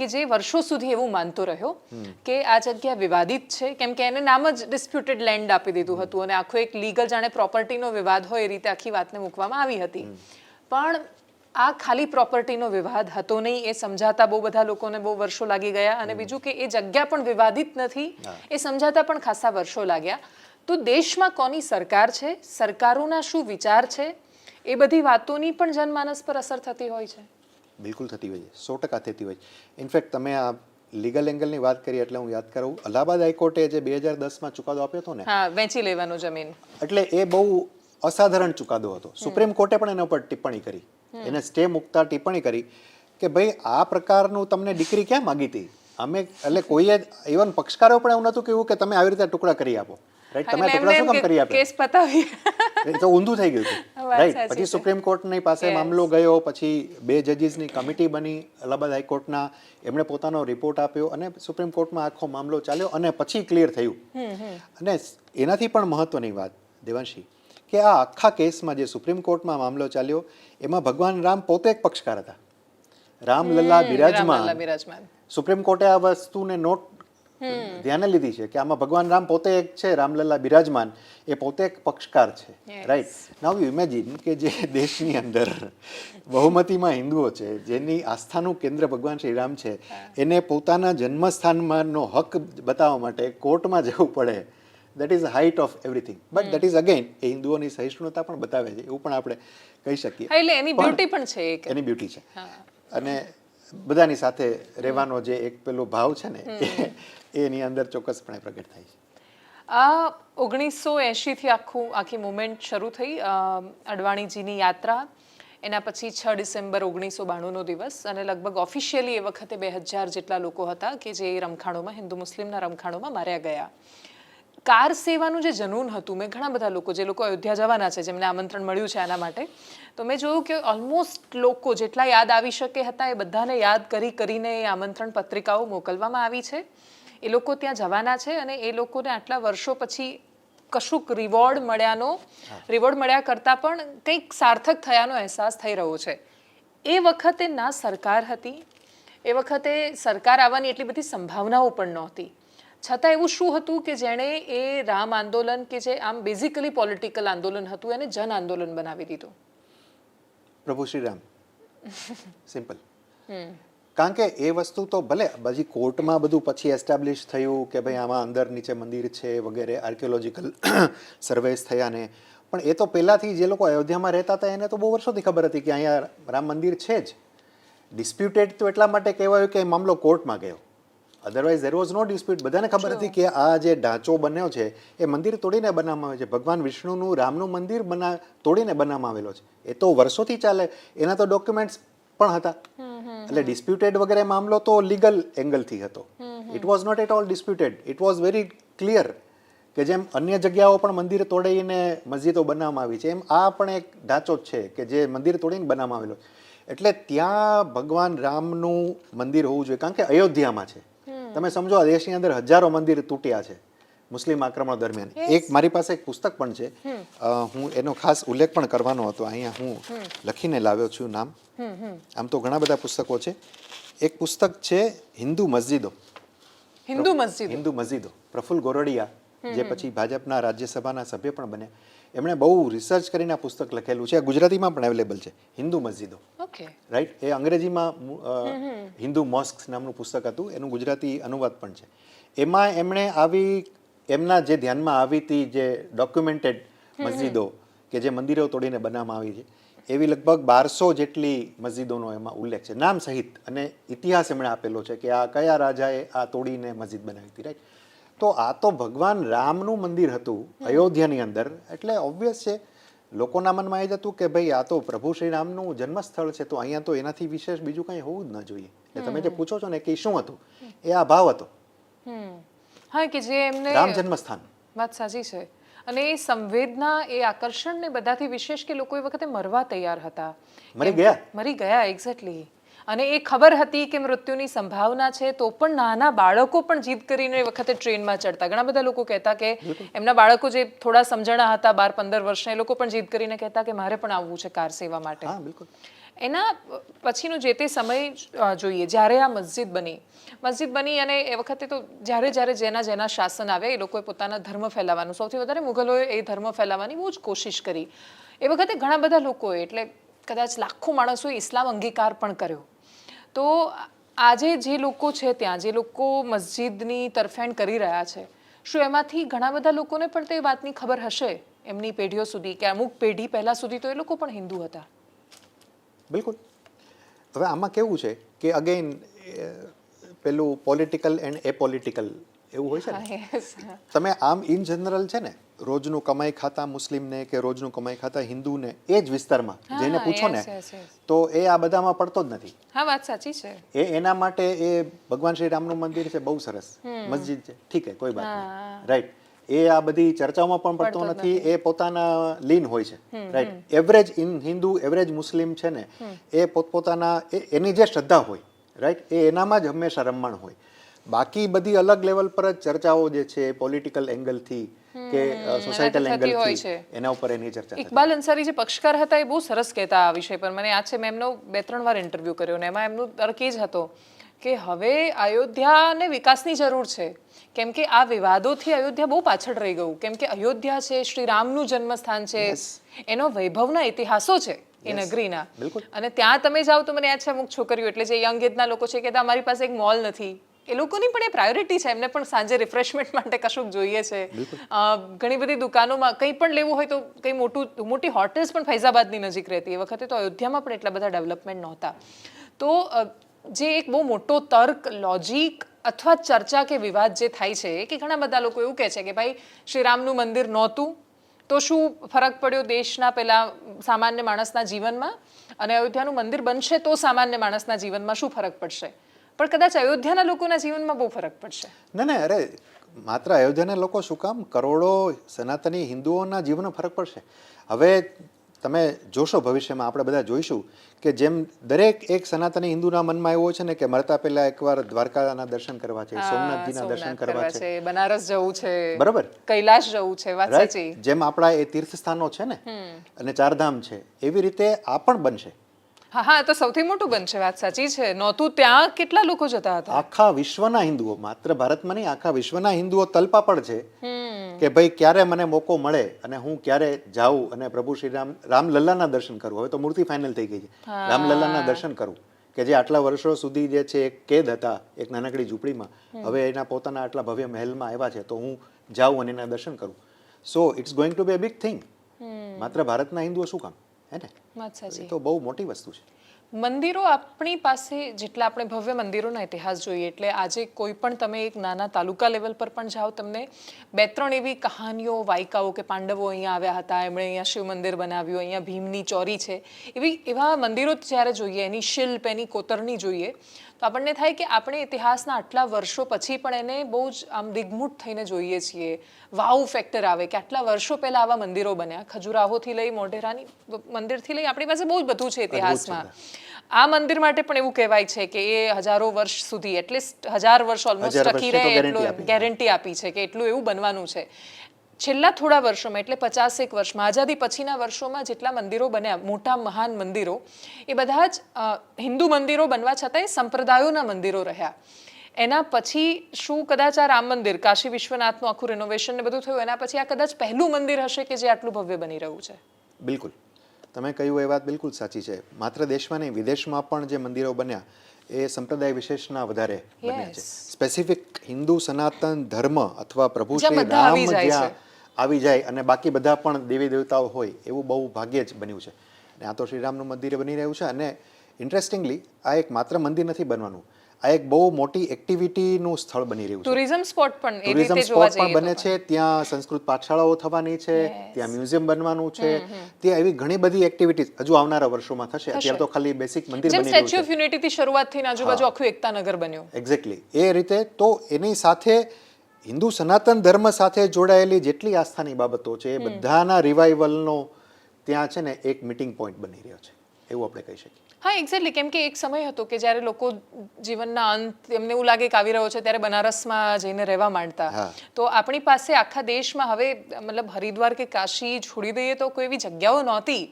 કે જે વર્ષો સુધી એવું માનતો રહ્યો કે આ જગ્યા વિવાદિત છે, કેમ કે એને નામ જ ડિસ્પ્યુટેડ લેન્ડ આપી દીધું હતું અને આખો એક લીગલ જાણે પ્રોપર્ટીનો વિવાદ હોય એ રીતે આખી વાતને મૂકવામાં આવી હતી. પણ આ ખાલી પ્રોપર્ટીનો વિવાદ હતો નહીં, એ સમજાતા બહુ બધા લોકોને બહુ વર્ષો લાગી ગયા. અને બીજું કે એ જગ્યા પણ વિવાદિત નથી, એ સમજાતા પણ ખાસા વર્ષો લાગ્યા. તો દેશમાં કોની સરકાર છે, સરકારોના શું વિચાર છે, એ બધી વાતોની પણ જનમાનસ પર અસર થતી હોય છે. બિલકુલ થતી હોય છે, 100% થતી હોય છે. ઇનફેક્ટ તમે આ લીગલ એંગલની વાત કરી એટલે હું યાદ કરું, અલ્હાબાદ હાઈકોર્ટે જે 2010માં ચુકાદો આપ્યો હતો ને, હા, વેચી લેવાનું જમીન, એટલે એ બહુ અસાધારણ ચુકાદો હતો. સુપ્રીમ કોર્ટે પણ એના ઉપર ટિપ્પણી કરી, એને સ્ટે મૂકતા ટિપ્પણી કરી કે ભાઈ આ પ્રકારનું તમને ડિક્રી ક્યાં માગી હતી અમે, એટલે કોઈએ ઇવન પક્ષકારો પણ એવું નહોતું કેવું કે તમે આવી રીતે ટુકડા કરી આપો, રાઈટ, તમે ટુકડા શું કામ કરી આપે, કેસ પતાવી. એ તો ઊંધું થઈ ગયું હતું, રાઈટ. પછી સુપ્રીમ કોર્ટની પાસે મામલો ગયો, પછી 2 જજીસની કમિટી બની અલ્હાબાદ હાઈકોર્ટના, એમણે પોતાનો રિપોર્ટ આપ્યો અને સુપ્રીમ કોર્ટમાં આખો મામલો ચાલ્યો અને પછી ક્લિયર થયું. અને એનાથી પણ મહત્વની વાત દેવાંશી, કે આ આખા કેસમાં જે સુપ્રીમ કોર્ટમાં મામલો ચાલ્યો એમાં ભગવાન રામ પોતે એક પક્ષકાર હતા, રામલલ્લા બિરાજમાન. સુપ્રીમ કોર્ટે આ વસ્તુને નોટ ધ્યાને લીધી છે કે આમાં ભગવાન રામ પોતે એક છે, રામલલ્લા બિરાજમાન, એ પોતે એક પક્ષકાર છે, રાઈટ. નાઉ યુ ઇમેજિન કે જે દેશની અંદર બહુમતીમાં હિન્દુઓ છે, જેની આસ્થાનું કેન્દ્ર ભગવાન શ્રી રામ છે, એને પોતાના જન્મસ્થાનમાંનો હક બતાવવા માટે કોર્ટમાં જવું પડે. That is height of everything. But that is again એ હિન્દુઓની સહિષ્ણુતા પણ બતાવે છે, એવું પણ આપણે કહી શકીએ. એટલે એની બ્યુટી પણ છે, એની બ્યુટી છે. અને બધાની સાથે રહેવાનો જે એક પેલો ભાવ છે ને એની અંદર ચોક્કસપણે પ્રગટ થાય છે. આ 1980થી આખી મુવમેન્ટ શરૂ થઈ, અડવાણીજીની યાત્રા. એના પછી 6 ડિસેમ્બર 1992નો દિવસ, અને લગભગ ઓફિશિયલી એ વખતે 2000 જેટલા લોકો હતા કે જે રમખાણોમાં, હિન્દુ મુસ્લિમના રમખાણોમાં માર્યા ગયા. કાર સેવાનું જે જનૂન હતું, મેં ઘણા બધા લોકો, જે લોકો અયોધ્યા જવાના છે, જેમને આમંત્રણ મળ્યું છે આના માટે, તો મેં જોયું કે ઓલમોસ્ટ લોકો જેટલા યાદ આવી શકે હતા એ બધાને યાદ કરીને એ આમંત્રણ પત્રિકાઓ મોકલવામાં આવી છે. એ લોકો ત્યાં જવાના છે અને એ લોકોને આટલા વર્ષો પછી કશુંક રિવોર્ડ મળ્યા કરતાં પણ કંઈક સાર્થક થયાનો અહેસાસ થઈ રહ્યો છે. એ વખતે ના સરકાર હતી, એ વખતે સરકાર આવવાની એટલી બધી સંભાવનાઓ પણ નહોતી. છતાં એવું શું હતું કે જેણે એ રામ આંદોલન, કે જે આમ બેઝિકલી પોલિટિકલ આંદોલન હતું, એને જન આંદોલન બનાવી દીધું? પ્રભુ શ્રી રામ. સિમ્પલ. કારણ કે એ વસ્તુ તો ભલે પછી કોર્ટમાં બધું પછી એસ્ટાબ્લિશ થયું કે ભાઈ આમાં અંદર નીચે મંદિર છે વગેરે આર્કિયોલોજીકલ સર્વેસ થયા ને, પણ એ તો પહેલાંથી જે લોકો અયોધ્યામાં રહેતા હતા એને તો બહુ વર્ષોથી ખબર હતી કે અહીંયા રામ મંદિર છે જ. ડિસ્પ્યુટેડ તો એટલા માટે કહેવાયું કે મામલો કોર્ટમાં ગયો, otherwise there was no dispute. બધાને ખબર હતી કે આ જે ઢાંચો બન્યો છે એ મંદિર તોડીને બનાવવામાં આવે છે, ભગવાન વિષ્ણુનું રામનું મંદિર તોડીને બનાવવામાં આવેલો છે. એ તો વર્ષોથી ચાલે, એના તો ડોક્યુમેન્ટ્સ પણ હતા. એટલે ડિસ્પ્યુટેડ વગેરે મામલો તો લીગલ એંગલથી હતો. It was not at all disputed, it was very clear કે જેમ અન્ય જગ્યાઓ પણ મંદિર તોડીને મસ્જિદો બનાવવામાં આવી છે, એમ આ પણ એક ઢાંચો જ છે કે જે મંદિર તોડીને બનાવવામાં આવેલો. એટલે ત્યાં ભગવાન રામનું મંદિર હોવું જોઈએ, કારણ કે અયોધ્યામાં છે. તમે સમજો આ દેશની અંદર હજારો મંદિર તૂટ્યા છે મુસ્લિમ આક્રમણો દરમિયાન. એક મારી પાસે એક પુસ્તક પણ છે, હું એનો ખાસ ઉલ્લેખ પણ કરવાનો હતો, અહીંયા હું લખીને લાવ્યો છું નામ. આમ તો ઘણા બધા પુસ્તકો છે. એક પુસ્તક છે હિન્દુ મસ્જિદો, હિન્દુ મસ્જિદો, પ્રફુલ્લ ગોરડિયા, જે પછી ભાજપના રાજ્યસભાના સભ્ય પણ બન્યા. એમણે બહુ રિસર્ચ કરીને આ પુસ્તક લખેલું છે. ગુજરાતીમાં પણ અવેલેબલ છે, હિન્દુ મસ્જિદો. રાઈટ, એ અંગ્રેજીમાં હિન્દુ મોસ્ક નામનું પુસ્તક હતું, એનું ગુજરાતી અનુવાદ પણ છે. એમાં એમણે એમના જે ધ્યાનમાં આવી હતી જે ડોક્યુમેન્ટેડ મસ્જિદો કે જે મંદિરો તોડીને બનાવવામાં આવી છે, એવી લગભગ 1200 જેટલી મસ્જિદોનો એમાં ઉલ્લેખ છે, નામ સહિત, અને ઇતિહાસ એમણે આપેલો છે કે આ કયા રાજાએ આ તોડીને મસ્જિદ બનાવી હતી. રાઈટ, તો આ તો ભગવાન રામનું મંદિર હતું અયોધ્યાની અંદર, એટલે ઓબ્વિયસ છે લોકોના મનમાં એ જ હતું કે ભાઈ આ તો પ્રભુ શ્રી રામનું જન્મસ્થળ છે, તો અહીંયા તો એનાથી વિશેષ બીજું કંઈ હોવું જ ન જોઈએ. એટલે તમે જે પૂછો છો ને કે શું હતું, એ આ ભાવ હતો. હા, કે જે એમને રામ જન્મસ્થાન. વાત સાચી છે. અને એ સંવેદના, એ આકર્ષણ ને બધાથી વિશેષ કે લોકો એ વખતે મરવા તૈયાર હતા, મરી ગયા. એક્ઝેક્ટલી. અને એ ખબર હતી કે મૃત્યુની સંભાવના છે, તો પણ નાના બાળકો પણ જીદ કરીને એ વખતે ટ્રેનમાં ચડતા. ઘણા બધા લોકો કહેતા કે એમના બાળકો જે થોડા સમજણા હતા 12-15 વર્ષના, એ લોકો પણ જીદ કરીને કહેતા કે મારે પણ આવવું છે કાર સેવા માટે. એના પછીનો જે તે સમય જોઈએ જ્યારે આ મસ્જિદ બની, અને એ વખતે તો જ્યારે જેના શાસન આવે એ લોકોએ પોતાના ધર્મ ફેલાવવાનું, સૌથી વધારે મુઘલોએ એ ધર્મ ફેલાવવાની બહુ જ કોશિશ કરી. એ વખતે ઘણા બધા લોકોએ, એટલે કદાચ લાખો માણસોએ ઇસ્લામ અંગીકાર પણ કર્યો. તો આજે જે લોકો છે ત્યાં, જે લોકો મસ્જિદની તરફેણ કરી રહ્યા છે, શું એમાંથી ઘણા બધા લોકોને પણ તે વાતની ખબર હશે એમની પેઢીઓ સુધી કે અમુક પેઢી પહેલા સુધી તો એ લોકો પણ હિન્દુ હતા? બિલકુલ. હવે આમાં કેવું છે કે અગેન પેલું પોલિટિકલ એન્ડ એપોલિટિકલ એવું હોય છે ને. તમે આમ ઇન જનરલ છે ને, રોજનું કમાઈ ખાતા મુસ્લિમને કે રોજનું કમાઈ ખાતા હિન્દુને એ જ વિસ્તારમાં જઈને પૂછો ને, તો એ આ બધામાં પડતો જ નથી. હા, વાત સાચી છે. એના માટે એ ભગવાન શ્રી રામનું મંદિર છે, બહુ સરસ મસ્જિદ છે, ઠીક છે, કોઈ વાત નહીં. રાઈટ, એ આ બધી ચર્ચાઓમાં પણ પડતો નથી, એ પોતાના લીન હોય છે. રાઈટ, એવરેજ હિન્દુ, એવરેજ મુસ્લિમ છે ને, એ પોતપોતાના એની જે શ્રદ્ધા હોય, રાઈટ, એ એનામાં જ હંમેશા રમણ હોય. બાકી બધી અલગ લેવલ પર જ ચર્ચાઓ જે છે પોલિટિકલ એંગલથી કે સોસાયટલ એંગલથી એના ઉપર એની ચર્ચા. ઇકબાલ અંસારી જે પક્ષકાર હતા એ બહુ સરસ કહેતા આ વિષય પર. મને યાદ છે, મેં એમનો 2-3 વાર ઇન્ટરવ્યૂ કર્યો ને એમાં એમનો તર્ક એ જ હતો કે હવે અયોધ્યાને વિકાસની જરૂર છે, કેમ કે આ વિવાદોથી અયોધ્યા બહુ પાછળ રહી ગયું. કેમ કે અયોધ્યા છે, શ્રી રામનું જન્મસ્થાન છે, એનો વૈભવના ઇતિહાસો છે એ નગરીના. અને ત્યાં તમે જાઓ તો મને યાદ છે, અમુક છોકરીઓ, એટલે જે યંગ એજના લોકો છે, કે અમારી પાસે એક મોલ નથી. એ લોકોની પણ એ પ્રાયોરિટી છે, એમને પણ સાંજે રિફ્રેશમેન્ટ માટે કશુંક જોઈએ છે. ઘણી બધી દુકાનોમાં કંઈ પણ લેવું હોય તો કંઈ મોટી હોટેલ્સ પણ ફૈઝાબાદની નજીક રહેતી. એ વખતે તો અયોધ્યામાં પણ એટલા બધા ડેવલપમેન્ટ નહોતા. તો જે એક બહુ મોટો તર્ક, લોજિક અથવા ચર્ચા કે વિવાદ જે થાય છે, કે ઘણા બધા લોકો એવું કહે છે કે ભાઈ શ્રીરામનું મંદિર નહોતું તો શું ફરક પડ્યો દેશના પેલા સામાન્ય માણસના જીવનમાં, અને અયોધ્યાનું મંદિર બનશે તો સામાન્ય માણસના જીવનમાં શું ફરક પડશે? પણ કદાચ અયોધ્યાના લોકોના જીવનમાં બહુ ફરક પડશે. ના, અરે માત્ર અયોધ્યાના લોકો શું કામ, કરોડો સનાતની હિન્દુઓના જીવનમાં ફરક પડશે. હવે તમે જોશો ભવિષ્યમાં, આપણે બધા જોઈશું કે જેમ દરેક એક સનાતની હિન્દુના મનમાં એવું છે ને કે મરતા પહેલા એકવાર દ્વારકાના દર્શન કરવા છે, સોમનાથજીના દર્શન કરવા છે, બનારસ જવું છે, બરાબર, કૈલાશ જવું છે. વાત સાચી. જેમ આપણા એ તીર્થ સ્થાનો છે ને અને ચારધામ છે, એવી રીતે આ પણ બનશે. હા, તો સૌથી મોટું બનશે. વાત સાચી છે. નહોતું ત્યાં કેટલા લોકો જતા હતા. આખા વિશ્વના હિન્દુઓ, માત્ર ભારતમાં નહીં, આખા વિશ્વના હિન્દુઓ તલપાપડ છે કે ભાઈ ક્યારે મને મોકો મળે અને હું ક્યારે જાઉં અને પ્રભુ શ્રી રામલલ્લાના દર્શન કરું. હવે તો મૂર્તિ ફાઇનલ થઈ ગઈ છે, રામલલ્લાના દર્શન કરું. કે જે આટલા વર્ષો સુધી જે છે એક કેદ હતા એક નાનકડી ઝૂંપડીમાં, હવે એના પોતાના આટલા ભવ્ય મહેલમાં આવ્યા છે, તો હું જાઉં અને એના દર્શન કરું. So it's going to be a big thing. માત્ર ભારતના હિન્દુઓ શું કામ, હે ને? વાત સાચી. એ તો બહુ મોટી વસ્તુ છે. મંદિરો આપણી પાસે જેટલા આપણે ભવ્ય મંદિરોના ઇતિહાસ જોઈએ એટલે આજે કોઈ પણ તમે એક નાના તાલુકા લેવલ પર પણ જાઓ, તમને 2-3 એવી કહાનીઓ વાયકાઓ કે પાંડવો અહીંયા આવ્યા હતા, એમણે અહીંયા શિવ મંદિર બનાવ્યું, અહીંયા ભીમની ચોરી છે, એવા મંદિરો જ્યારે જોઈએ, એની શિલ્પ, એની કોતરણી જોઈએ, તો આપણને થાય કે આપણે ઇતિહાસના આટલા વર્ષો પછી પણ એને બહુ જ આમ દિગ્મૂઢ થઈને જોઈએ છીએ. વાવ ફેક્ટર આવે કે આટલા વર્ષો પહેલા આવા મંદિરો બન્યા. ખજુરાહોથી લઈ મોઢેરાની મંદિરથી લઈ આપણી પાસે બહુ જ બધું છે ઇતિહાસમાં. આ મંદિર માટે પણ એવું કહેવાય છે કે એ હજારો વર્ષ સુધી, એટલીસ્ટ 1000 વર્ષ ઓલમોસ્ટ ટકી રહે એટલું ગેરંટી આપી છે કે એટલું એવું બનવાનું છે. છેલ્લા થોડા વર્ષોમાં એટલે 50-1 વર્ષમાં, આઝાદી પછીના વર્ષોમાં જેટલા મંદિરો બન્યા, મોટા મહાન મંદિરો, એ બધા જ હિન્દુ મંદિરો બનવા છતાંય સંપ્રદાયોના મંદિરો રહ્યા. એના પછી શું કદાચ આ રામ મંદિર, કાશી વિશ્વનાથનું આખું રિનોવેશન ને બધું થયું, એના પછી આ કદાચ પહેલું મંદિર હશે કે જે આટલું ભવ્ય બની રહ્યું છે. બિલકુલ, તમે કહ્યું એ વાત બિલકુલ સાચી છે. માત્ર દેશમાં નહીં, વિદેશમાં પણ જે મંદિરો બન્યા એ સંપ્રદાય વિશેષના વધારે બન્યા છે. સ્પેસિફિક હિન્દુ સનાતન ધર્મ અથવા પ્રભુ શ્રી રામ જ્યાં આવી જાય અને બાકી બધા પણ દેવી દેવતાઓ હોય એવું બહુ ભાગ્યે જ બન્યું છે. અને આ તો શ્રીરામનું મંદિર બની રહ્યું છે. અને ઇન્ટરેસ્ટિંગલી આ એક માત્ર મંદિર નથી બનવાનું, આ એક બહુ મોટી એક્ટિવિટીનું સ્થળ બની રહ્યું છે. ટુરિઝમ સ્પોટ પણ એ ટુરિઝમ રીતે જોવા સ્પોટ પણ બને છે. ત્યાં સંસ્કૃત પાઠશાળાઓ થવાની છે, ત્યાં મ્યુઝિયમ બનવાનું છે, ત્યાં એવી ઘણી બધી એક્ટિવિટીઝ હજુ આવનારા વર્ષોમાં થશે. અત્યારે તો ખાલી બેસિક મંદિર બની રહ્યું છે. સ્ટેચ્યુ ઓફ યુનિટી થી શરૂઆત થઈને આજુબાજુ આખું એકતા નગર બન્યું. એક્ઝેક્ટલી એ રીતે. તો એની સાથે હિન્દુ સનાતન ધર્મ સાથે જોડાયેલી જેટલી આસ્થાની બાબતો છે એ બધાના રિવાઇવલનો ત્યાં છે ને એક મીટિંગ પોઈન્ટ બની રહ્યો છે એવું આપણે કહી શકીએ. હા, એક્ઝેક્ટલી. કેમ કે એક સમય હતો કે જ્યારે લોકો જીવનના અંત એમને એવું લાગે કે આવી રહ્યો છે ત્યારે બનારસમાં જઈને રહેવા માંડતા. તો આપણી પાસે આખા દેશમાં હવે મતલબ હરિદ્વાર કે કાશી છોડી દઈએ તો કોઈ એવી જગ્યાઓ નહોતી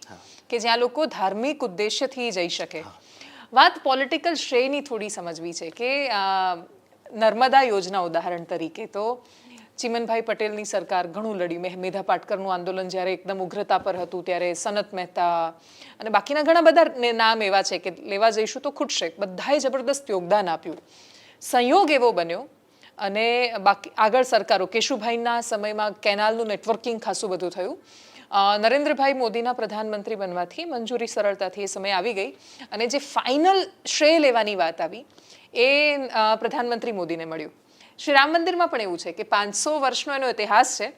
કે જ્યાં લોકો ધાર્મિક ઉદ્દેશ્યથી જઈ શકે. વાત પોલિટિકલ શ્રેયની થોડી સમજવી છે કે નર્મદા યોજના ઉદાહરણ તરીકે તો ચિમનભાઈ પટેલની સરકાર ઘણું લડ્યું. મેધા પાટકરનું આંદોલન જ્યારે એકદમ ઉગ્રતા પર હતું ત્યારે સનત મહેતા અને બાકીના ઘણા બધા નામ એવા છે કે લેવા જઈશું તો ખૂટશે, બધાએ જબરદસ્ત યોગદાન આપ્યું. સંયોગ એવો બન્યો અને બાકી આગળ સરકારો, કેશુભાઈના સમયમાં કેનાલનું નેટવર્કિંગ ખાસું બધું થયું. નરેન્દ્રભાઈ મોદીના પ્રધાનમંત્રી બનવાથી મંજૂરી સરળતાથી એ સમય આવી ગઈ અને જે ફાઇનલ શ્રેય લેવાની વાત આવી એ પ્રધાનમંત્રી મોદીને મળ્યું. શ્રી રામ મંદિરમાં પણ એવું છે કે 500 વર્ષનો એનો ઇતિહાસ છે,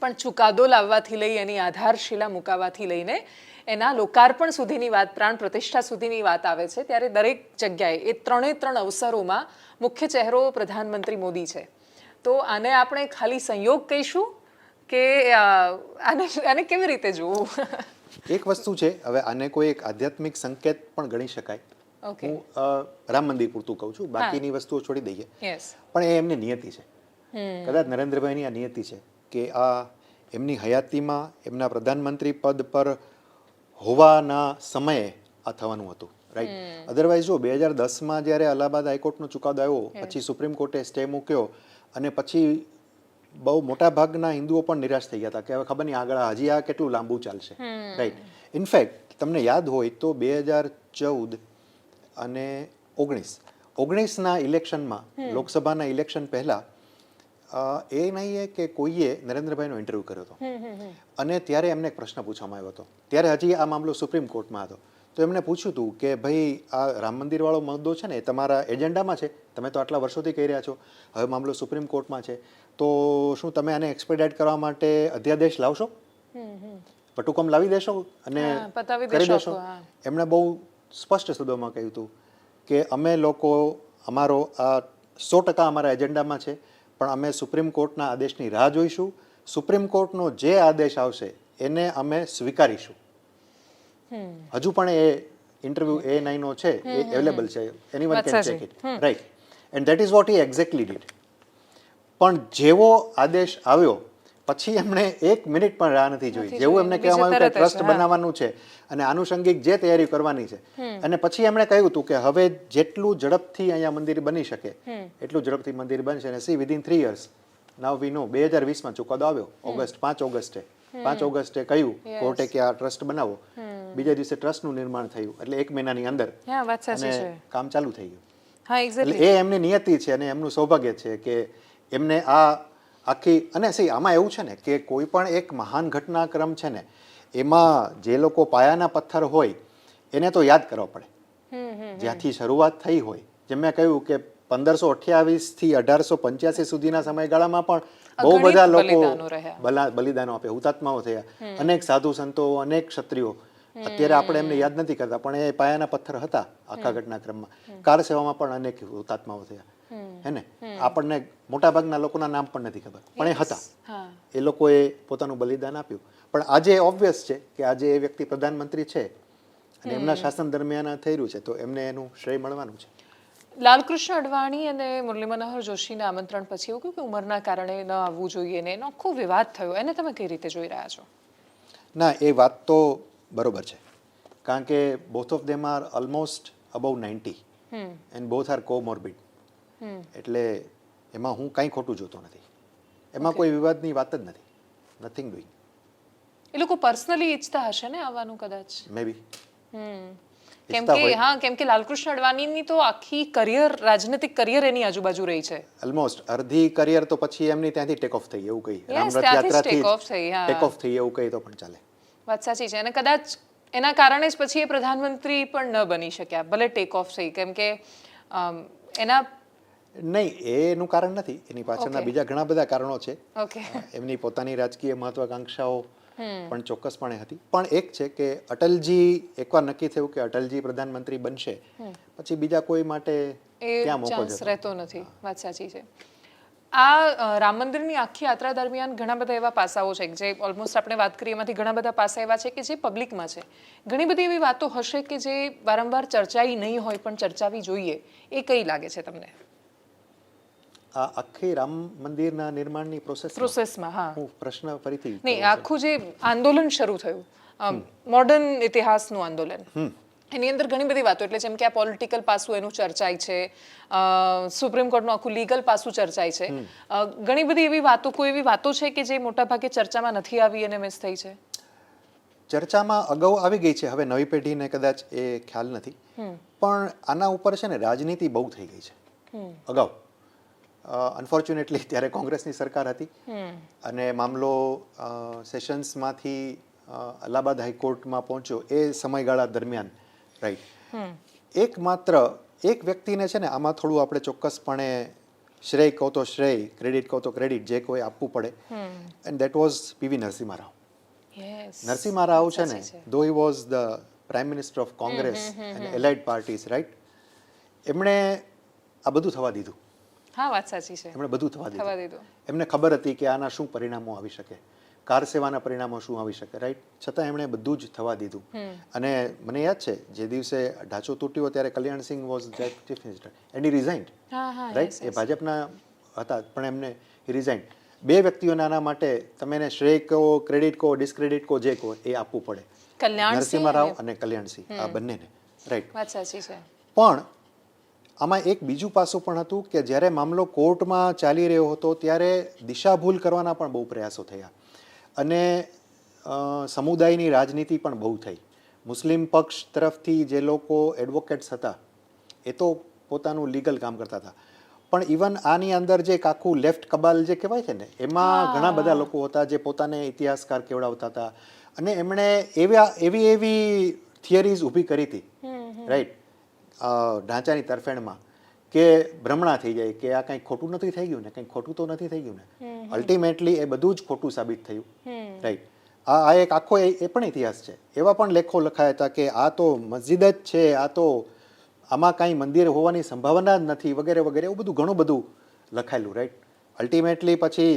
પણ ચુકાદો લાવવાથી લઈ એની આધારશિલા મુકાવવાથી લઈને એના લોકાર્પણ સુધીની વાત, પ્રાણ પ્રતિષ્ઠા સુધીની વાત આવે છે ત્યારે દરેક જગ્યાએ એ 3 અવસરોમાં મુખ્ય ચહેરો પ્રધાનમંત્રી મોદી છે. તો આને આપણે ખાલી સંયોગ કહીશું કે આને કેવી રીતે જોવું? એક વસ્તુ છે, હવે આને કોઈ એક આધ્યાત્મિક સંકેત પણ ગણી શકાય. હું રામ મંદિર પૂરતું કહું છું, બાકીની વસ્તુઓ છોડી દઈએ. પણ એ એમની નિયતિ છે. કદાચ નરેન્દ્રભાઈની આ નિયતિ છે કે આ એમની હયાતીમાં એમના પ્રધાનમંત્રી પદ પર હોવાના સમયે આ થવાનું હતું, રાઈટ? અધરવાઇઝ જો 2010માં જ્યારે અલ્હાબાદ હાઈકોર્ટનો ચુકાદો આવ્યો, પછી સુપ્રીમ કોર્ટે સ્ટે મૂક્યો અને પછી બહુ મોટા ભાગના હિન્દુઓ પણ નિરાશ થઈ ગયા હતા કે હવે ખબર નહીં આગળ હજી આ કેટલું લાંબુ ચાલશે, રાઈટ? ઇનફેક્ટ તમને યાદ હોય તો 2014 અને 19ના ઇલેક્શનમાં, લોકસભાના ઇલેક્શન પહેલા એ નહીં કે કોઈએ નરેન્દ્રભાઈનો ઇન્ટરવ્યૂ કર્યો હતો અને ત્યારે એમને એક પ્રશ્ન પૂછવામાં આવ્યો હતો. ત્યારે હજી આ મામલો સુપ્રીમ કોર્ટમાં હતો. તો એમણે પૂછ્યું હતું કે ભાઈ આ રામ મંદિરવાળો મુદ્દો છે ને એ તમારા એજન્ડામાં છે, તમે તો આટલા વર્ષોથી કહી રહ્યા છો, હવે મામલો સુપ્રીમ કોર્ટમાં છે, તો શું તમે આને એક્સપેડાઇટ કરવા માટે અધ્યાદેશ લાવશો, વટહુકમ લાવી દેશો અને કરી દેશો? એમણે બહુ સ્પષ્ટ શબ્દોમાં કહ્યું હતું કે અમે લોકો અમારો આ 100% અમારા એજન્ડામાં છે, પણ અમે સુપ્રીમ કોર્ટના આદેશની રાહ જોઈશું. સુપ્રીમ કોર્ટનો જે આદેશ આવશે એને અમે સ્વીકારીશું. હજુ પણ એ ઇન્ટરવ્યુ A9 છે, એ અવેલેબલ છે, anyone can check it, right? And that is what he exactly did. પણ જેવો આદેશ આવ્યો પછી એમણે 1 મિનિટ પણ રાહ નથી જોઈ. જેવું એમને કહેવામાં આવ્યું કે ટ્રસ્ટ બનાવવાનું છે અને આનુષંગિક જે તૈયારી કરવાની છે, અને પછી એમણે કહ્યું હતું કે હવે જેટલું ઝડપથી અહીંયા મંદિર બની શકે એટલું ઝડપથી મંદિર બનશે. અને સી વિધિન 3 years નાવ વી નો 2020માં ચુકાદો આવ્યો, 5 ઓગસ્ટે કહ્યું કોર્ટે કે આ ટ્રસ્ટ બનાવો, બીજા દિવસે ટ્રસ્ટનું નિર્માણ થયું, એટલે 1 મહિનાની અંદર હા વાત સાચી અને છે. કામ ચાલુ થઈ ગયું. હા એટલે એક્ઝેક્ટલી. એ એમની નિયતિ છે અને એમનું સૌભાગ્ય છે કે એમને આ આખી, અને આમાં એવું છે ને કે કોઈ પણ એક મહાન ઘટનાક્રમ છે ને એમાં જે લોકો પાયાના પથ્થર હોય એને તો યાદ કરવા પડે, જ્યાંથી શરૂઆત થઈ હોય. જેમ મેં કહ્યું કે 1528 થી 1885 સુધીના સમયગાળામાં પણ બહુ અગણિત બધા લોકો બલિદાનો રહ્યા. બલિદાનો આપ્યા, હુતાત્માઓ થયા, અનેક સાધુ સંતો, અનેક ક્ષત્રિયો. અત્યારે આપણે એમને યાદ નથી કરતા પણ એ પાયાના પથ્થર હતા આખા ઘટનાક્રમમાં. કાર સેવામાં પણ અનેક હુતાત્માઓ થયા, હે ને. આપણને મોટાભાગના લોકોના નામ પણ નથી ખબર, પણ એ હતા. હા એ લોકોએ પોતાનું બલિદાન આપ્યું. પણ આજે ઓબ્વિયસ છે કે આજે એ વ્યક્તિ પ્રધાનમંત્રી છે અને એમના શાસન દરમિયાન આ થઈ રહ્યું છે, તો એમને એનું શ્રેય મળવાનું છે. લાલકૃષ્ણ અડવાણી અને મુરલી મનોહર જોશીના આમંત્રણ પછી એવું કહ્યું કે ઉંમરના કારણે ન આવવું જોઈએ ને એનો આખો વિવાદ થયો, એને તમે કઈ રીતે જોઈ રહ્યા છો? ના, એ વાત તો બરોબર છે, કારણ કે both of them R almost above 90 and both are comorbid. એટલે એમાં હું કાંઈ ખોટું જોતો નથી, એમાં કોઈ વિવાદની વાત જ નથી, નથિંગ ડુઈંગ. એ લોકો પર્સનલી ઈચ્છતા હશે ને આવવાનું કદાચ. મે બી. કેમ કે હા, કેમ કે લાલકૃષ્ણ અડવાણીની તો આખી કરિયર, રાજનીતિક કરિયર એની આજુબાજુ રહી છે. ઓલમોસ્ટ અડધી કરિયર તો પછી એમની ત્યાંથી ટેક ઓફ થઈ એવું કહી, Yes, રામરથ ત્યાંથી જ યાત્રાથી take off થઈ, હા. ટેક ઓફ થઈ એવું કહી તો પણ ચાલે. વાત સાચી છે. અને કદાચ એના કારણે જ પછી એ પ્રધાનમંત્રી પણ ન બની શક્યા, ભલે ટેક ઓફ થઈ, કેમ કે એના નહીં, એનું કારણ નથી, એની પાછળના બીજા ઘણા બધા કારણો છે. ઓકે. એમની પોતાની રાજકીય મહત્વાકાંક્ષાઓ પણ ચોક્કસપણે હતી. પણ એક છે કે અટલજી, એકવાર નક્કી થયું કે અટલજી પ્રધાનમંત્રી બનશે પછી બીજા કોઈ માટે એ ક્યાં મોકો ચાન્સ જતો. રહેતો નથી. વાત સાચી છે. આ રામ મંદિરની આખી યાત્રા દરમિયાન ઘણા બધા એવા પાસાઓ છે જે ઓલમોસ્ટ આપણે વાત કરીએ એમાંથી ઘણા બધા પાસા એવા છે કે જે પબ્લિકમાં છે. ઘણી બધી એવી વાતો હશે કે જે વારંવાર ચર્ચાઈ નહીં હોય પણ ચર્ચાવી જોઈએ. એ કઈ લાગે છે તમને? આ આખી રામ મંદિરના નિર્માણની પ્રોસેસમાં? હા. હું પ્રશ્ન ફરીથી નહીં, આખું જે આંદોલન શરૂ થયું, મોડર્ન ઇતિહાસનું આંદોલન, એની અંદર ઘણી બધી વાતો, એટલે જેમ કે આ પોલિટિકલ પાસું એનું ચર્ચાય છે, સુપ્રીમ કોર્ટનું આખું લીગલ પાસું ચર્ચાય છે, ઘણી બધી એવી વાતો, કોઈ એવી વાતો છે કે જે મોટાભાગે ચર્ચામાં નથી આવી અને મિસ થઈ છે? ચર્ચામાં અગાઉ આવી ગઈ છે, હવે નવી પેઢીને કદાચ એ ખ્યાલ નથી, પણ આના ઉપર છે ને રાજનીતિ બહુ થઈ ગઈ છે અગાઉ. અનફોર્ચ્યુનેટલી ત્યારે કોંગ્રેસની સરકાર હતી અને મામલો સેશન્સમાંથી અલ્હાબાદ હાઈકોર્ટમાં પહોંચ્યો એ સમયગાળા દરમિયાન. રાઈટ. એક વ્યક્તિને છે ને આમાં થોડું આપણે ચોક્કસપણે શ્રેય કહો તો શ્રેય, ક્રેડિટ કહો તો ક્રેડિટ, જે કોઈ આપવું પડે, and that was PV Narsinh Rao. Narsinh Rao છે ને, ધો he was the prime minister of Congress and allied parties, right, એમણે આ બધું થવા દીધું. હા, વાત સાચી છે. એમણે બધું થવા દીધું. એમને ખબર હતી કે આના શું પરિણામો આવી શકે, કાર સેવાના પરિણામો શું આવી શકે, રાઈટ, છતાં એમણે બધું જ થવા દીધું. અને મને યાદ છે જે દિવસે ઢાંચો તૂટ્યો ત્યારે Kalyansinh was chief minister and he રિઝાઇન્ડ, right. એ ભાજપના હતા પણ એમને હી રિઝાઇન્ડ. બે વ્યક્તિઓને આના માટે તમે એને શ્રેય કહો, ક્રેડિટ કહો, ડિસ્ક્રેડિટ કહો, જે કહો એ આપવું પડે, નરસિંહ રાવ અને કલ્યાણસિંહ, આ બંનેને, રાઈટ. વાત સાચી છે. પણ આમાં એક બીજું પાસું પણ હતું કે જ્યારે મામલો કોર્ટમાં ચાલી રહ્યો હતો ત્યારે દિશાભૂલ કરવાના પણ બહુ પ્રયાસો થયા અને સમુદાયની રાજનીતિ પણ બહુ થઈ. મુસ્લિમ પક્ષ તરફથી જે લોકો એડવોકેટ્સ હતા એ તો પોતાનું લીગલ કામ કરતા હતા, પણ ઇવન આની અંદર જે એક આખું લેફ્ટ કબાલ જે કહેવાય છે ને, એમાં ઘણા બધા લોકો હતા જે પોતાને ઇતિહાસકાર કેવડાવતા હતા અને એમણે એવી થિયરીઝ ઊભી કરી હતી, રાઈટ, ઢાંચાની તરફેણમાં, કે ભ્રમણા થઈ જાય કે આ કંઈક ખોટું નથી થઈ ગયું ને, કંઈક ખોટું તો નથી થઈ ગયું ને. અલ્ટિમેટલી એ બધું જ ખોટું સાબિત થયું, રાઈટ. આ એક આખો એ પણ ઇતિહાસ છે. એવા પણ લેખો લખાયા હતા કે આ તો મસ્જિદ જ છે, આ તો આમાં કાંઈ મંદિર હોવાની સંભાવના જ નથી, વગેરે વગેરે, એવું બધું ઘણું બધું લખાયેલું, રાઈટ. અલ્ટિમેટલી પછી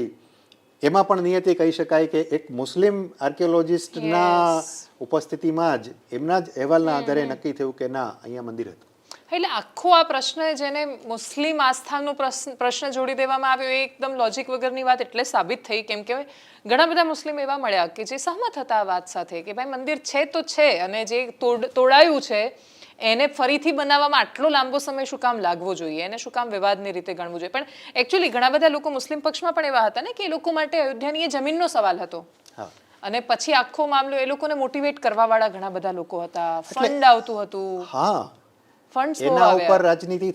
એમાં પણ નિયતિ કહી શકાય કે એક મુસ્લિમ આર્કિયોલોજિસ્ટના ઉપસ્થિતિમાં જ એમના જ અહેવાલના આધારે નક્કી થયું કે ના, અહીંયા મંદિર હતું. એટલે આખો આ પ્રશ્ન, જેને મુસ્લિમ આસ્થાનો પ્રશ્ન જોડી દેવામાં આવ્યો, એ એકદમ લોજિક વગરની વાત એટલે સાબિત થઈ કેમ કે ઘણા બધા મુસ્લિમ એવા મળ્યા કે જે સહમત હતા આ વાત સાથે કે ભાઈ મંદિર છે તો છે અને જે તોડાયું છે એને ફરીથી બનાવવામાં આટલો લાંબો સમય શું કામ લાગવો જોઈએ, એને શું કામ વિવાદની રીતે ગણવું જોઈએ. પણ એકચ્યુઅલી ઘણા બધા લોકો મુસ્લિમ પક્ષમાં પણ એવા હતા ને કે એ લોકો માટે અયોધ્યાની એ જમીનનો સવાલ હતો. અને પછી આખો મામલો એ લોકોને મોટિવેટ કરવા વાળા ઘણા બધા લોકો હતા, ફંડ આવતું હતું, હા, ફંડ્સ એના ઉપર રાજનીતિ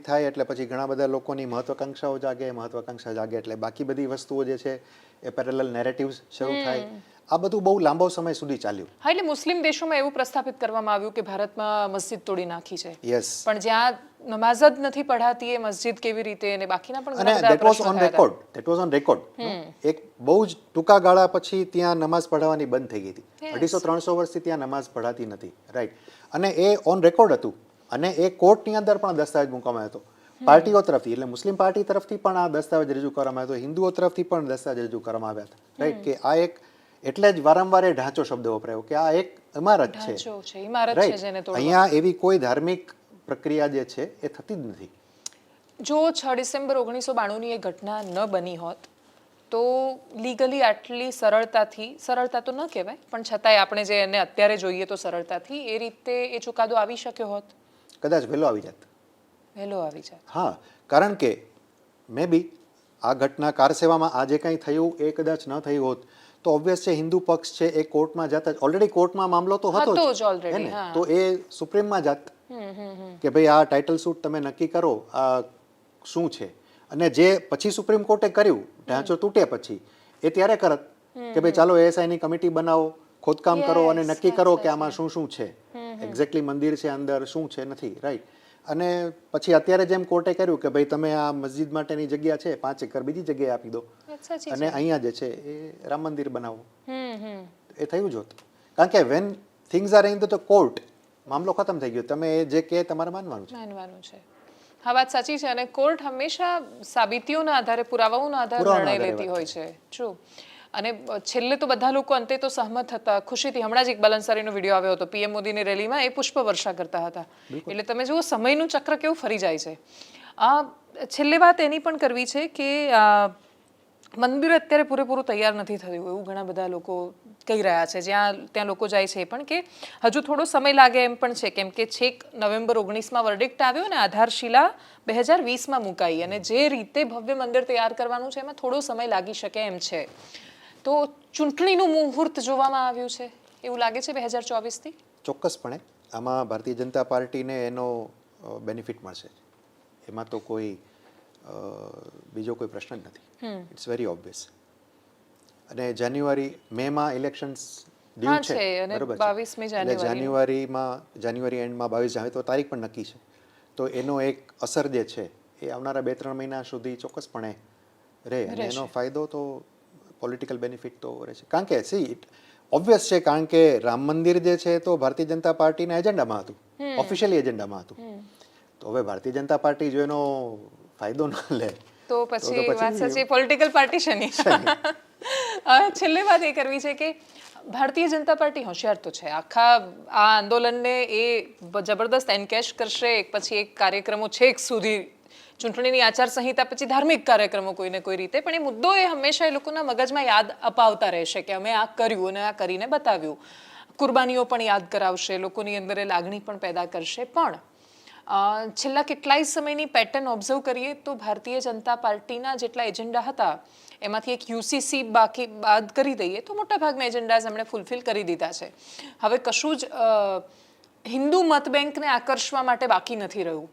થાય એટલે પછી ઘણા બધા લોકોની મહત્વાકાંક્ષા જાગે એટલે બાકી બધી વસ્તુઓ જે છે એ પેરેલલ નેરેટિવ્સ શરૂ થાય. આ બધું બહુ લાંબો સમય સુધી ચાલ્યું. હા, એટલે મુસ્લિમ દેશોમાં એવું પ્રસ્થાપિત કરવામાં આવ્યું કે ભારતમાં મસ્જિદ તોડી નાખી છે, યસ, પણ જ્યાં નમાઝ જ નથી પઢાતી એ મસ્જિદ કેવી રીતે, અને બાકીના પણ અને ઘણા બધા દેટ વોઝ પ્રશ્નો ઓન થયા હતા. રેકોર્ડ, એક બહુ જ ટૂંકા ગાળા પછી ત્યાં નમાઝ પઢાવવાની બંધ થઈ ગઈ હતી. Yes. 250-300 વર્ષથી ત્યાં નમાઝ પઢાતી નથી, રાઈટ. અને એ ઓન રેકોર્ડ હતું અને એ કોર્ટની અંદર પણ દસ્તાવેજ મૂકવામાં આવ્યો હતો પાર્ટીઓ તરફથી, એટલે મુસ્લિમ પાર્ટી તરફથી પણ આ દસ્તાવેજ રજૂ કરવામાં આવ્યો હતો, હિન્દુઓ તરફથી પણ દસ્તાવેજ રજૂ કરવામાં આવ્યા હતા, રાઈટ. કે આ એક, એટલે જ વારંવાર એ ઢાંચો શબ્દ વપરાયો કે આ એક ઇમારત છે, ઢાંચો છે, ઇમારત છે રાઈટ. જેને તોડવા. અહીંયા એવી કોઈ ધાર્મિક પ્રક્રિયા જે છે એ થતી જ નથી. જો 6 ડિસેમ્બર 1992ની એ ઘટના ન બની હોત તો લીગલી આટલી સરળતા તો ન કહેવાય, પણ છતાંય આપણે જે એને અત્યારે જોઈએ તો સરળતાથી એ રીતે એ ચુકાદો આવી શક્યો હોત, કદાચ વહેલો આવી જાત. વહેલો આવી જાય. હા, કારણ કે મે બી આ ઘટના કાર સેવામાં આ જે કંઈ થયું એ કદાચ ન થયું હોત તો ઓબ્વિયસ છે હિન્દુ પક્ષ છે એ કોર્ટમાં જતા જ, ઓલરેડી કોર્ટમાં મામલો તો હતો હતો જ જ already, હે ને? હા. તો એ સુપ્રીમમાં જાત કે ભાઈ આ ટાઇટલ સૂટ તમે નક્કી કરો આ શું છે, અને જે પછી સુપ્રીમ કોર્ટે કર્યું ઢાંચો તૂટે પછી એ ત્યારે કરત કે ભાઈ ચાલો એએસઆઈની કમિટી બનાવો, ખોદકામ કરો અને Yes, નક્કી કરો વાત કે આમાં શું શું છે, એક્ઝેક્ટલી મંદિર છે અંદર શું છે નથી, રાઈટ. અને પછી અત્યારે જેમ કોર્ટે કર્યું કે ભાઈ તમે આ મસ્જિદ માટેની જગ્યા છે 5 એકર બીજી જગ્યાએ આપી દો વાત સાચી અને છે. અહીંયા જે છે એ રામ મંદિર બનાવો, હમ એ થયું જ હોત. કારણ કે when things are in the court, મામલો ખતમ થઈ ગયો, તમે એ જે કે તમારે માનવાનું છે. માનવાનું છે. હા, વાત સાચી છે. અને કોર્ટ હંમેશા સાબિતીઓના આધારે, પુરાવાઓના આધારે પુરાવાના નિર્ણય આધારે લેતી વાત હોય છે. ટ્રુ. અને છેલ્લે તો બધા લોકો અંતે તો સહમત હતા ખુશીથી. હમણાં જ ઇકબાલ અન્સારીનો વિડીયો આવ્યો હતો પીએમ મોદીની રેલીમાં, એ પુષ્પ વર્ષા કરતા હતા. એટલે તમે જુઓ સમયનું ચક્ર કેવું ફરી જાય છે. છેલ્લે વાત એની પણ કરવી છે કે મંદિર અત્યારે પૂરેપૂરું તૈયાર નથી થયું એવું ઘણા બધા લોકો કહી રહ્યા છે, ત્યાં લોકો જાય છે એ પણ કે હજુ થોડો સમય લાગે એમ પણ છે, કેમ કે છેક નવેમ્બર 19માં વર્ડિક્ટ આવ્યો અને આધારશિલા 2020માં મુકાઈ, અને જે રીતે ભવ્ય મંદિર તૈયાર કરવાનું છે એમાં થોડો સમય લાગી શકે એમ છે. તો ચૂંટણીનું મુહૂર્ત જોવામાં આવ્યું છે એવું લાગે છે 2024થી? ચોક્કસપણે આમાં ભારતીય જનતા પાર્ટીને એનો બેનિફિટ મળશે, એમાં તો કોઈ બીજો કોઈ પ્રશ્ન જ નથી. It's very obvious. અને મેમાં ઇલેક્શન્સ ડ્યુ છે, બરોબર છે, 22મી એટલે જાન્યુઆરી એન્ડમાં 22 તો તારીખ પણ નક્કી છે, તો એનો એક અસર જે છે એ આવનારા 2-3 મહિના સુધી ચોક્કસપણે રહે, અને એનો ફાયદો તો પોલિટિકલ બેનિફિટ તો રહેશે. કારણ કે ઓબ્વિયસ છે, કારણ કે રામ મંદિર જે છે તો ભારતીય જનતા પાર્ટીના એજન્ડામાં હતું, ઓફિશિયલી એજન્ડામાં હતું. તો હવે ભારતીય જનતા પાર્ટી જો એનો ફાયદો ન લે તો પછી વાત સાચી, પોલિટિકલ પાર્ટી છે નહીં. છેલ્લે વાત એ કરવી છે કે ભારતીય જનતા પાર્ટી હોશિયાર તો છે, આખા આ આંદોલનને એ જબરદસ્ત એન્કેશ કરશે, એક પછી એક કાર્યક્રમો છેક સુધી, ચૂંટણીની આચારસંહિતા પછી ધાર્મિક કાર્યક્રમો કોઈને કોઈ રીતે, પણ એ મુદ્દો એ હંમેશા એ લોકોના મગજમાં યાદ અપાવતા રહેશે કે અમે આ કર્યું અને આ કરીને બતાવ્યું. કુરબાનીઓ પણ યાદ કરાવશે, લોકોની અંદર એ લાગણી પણ પેદા કરશે. પણ છેલ્લા કેટલાય સમયની પેટર્ન ઓબ્ઝર્વ કરીએ તો ભારતીય જનતા પાર્ટીના જેટલા એજન્ડા હતા એમાંથી એક યુસીસી બાદ કરી દઈએ તો મોટાભાગના એજન્ડાઝ એમણે ફૂલફિલ કરી દીધા છે. હવે કશું જ હિન્દુ મત બેંકને આકર્ષવા માટે બાકી નથી રહ્યું.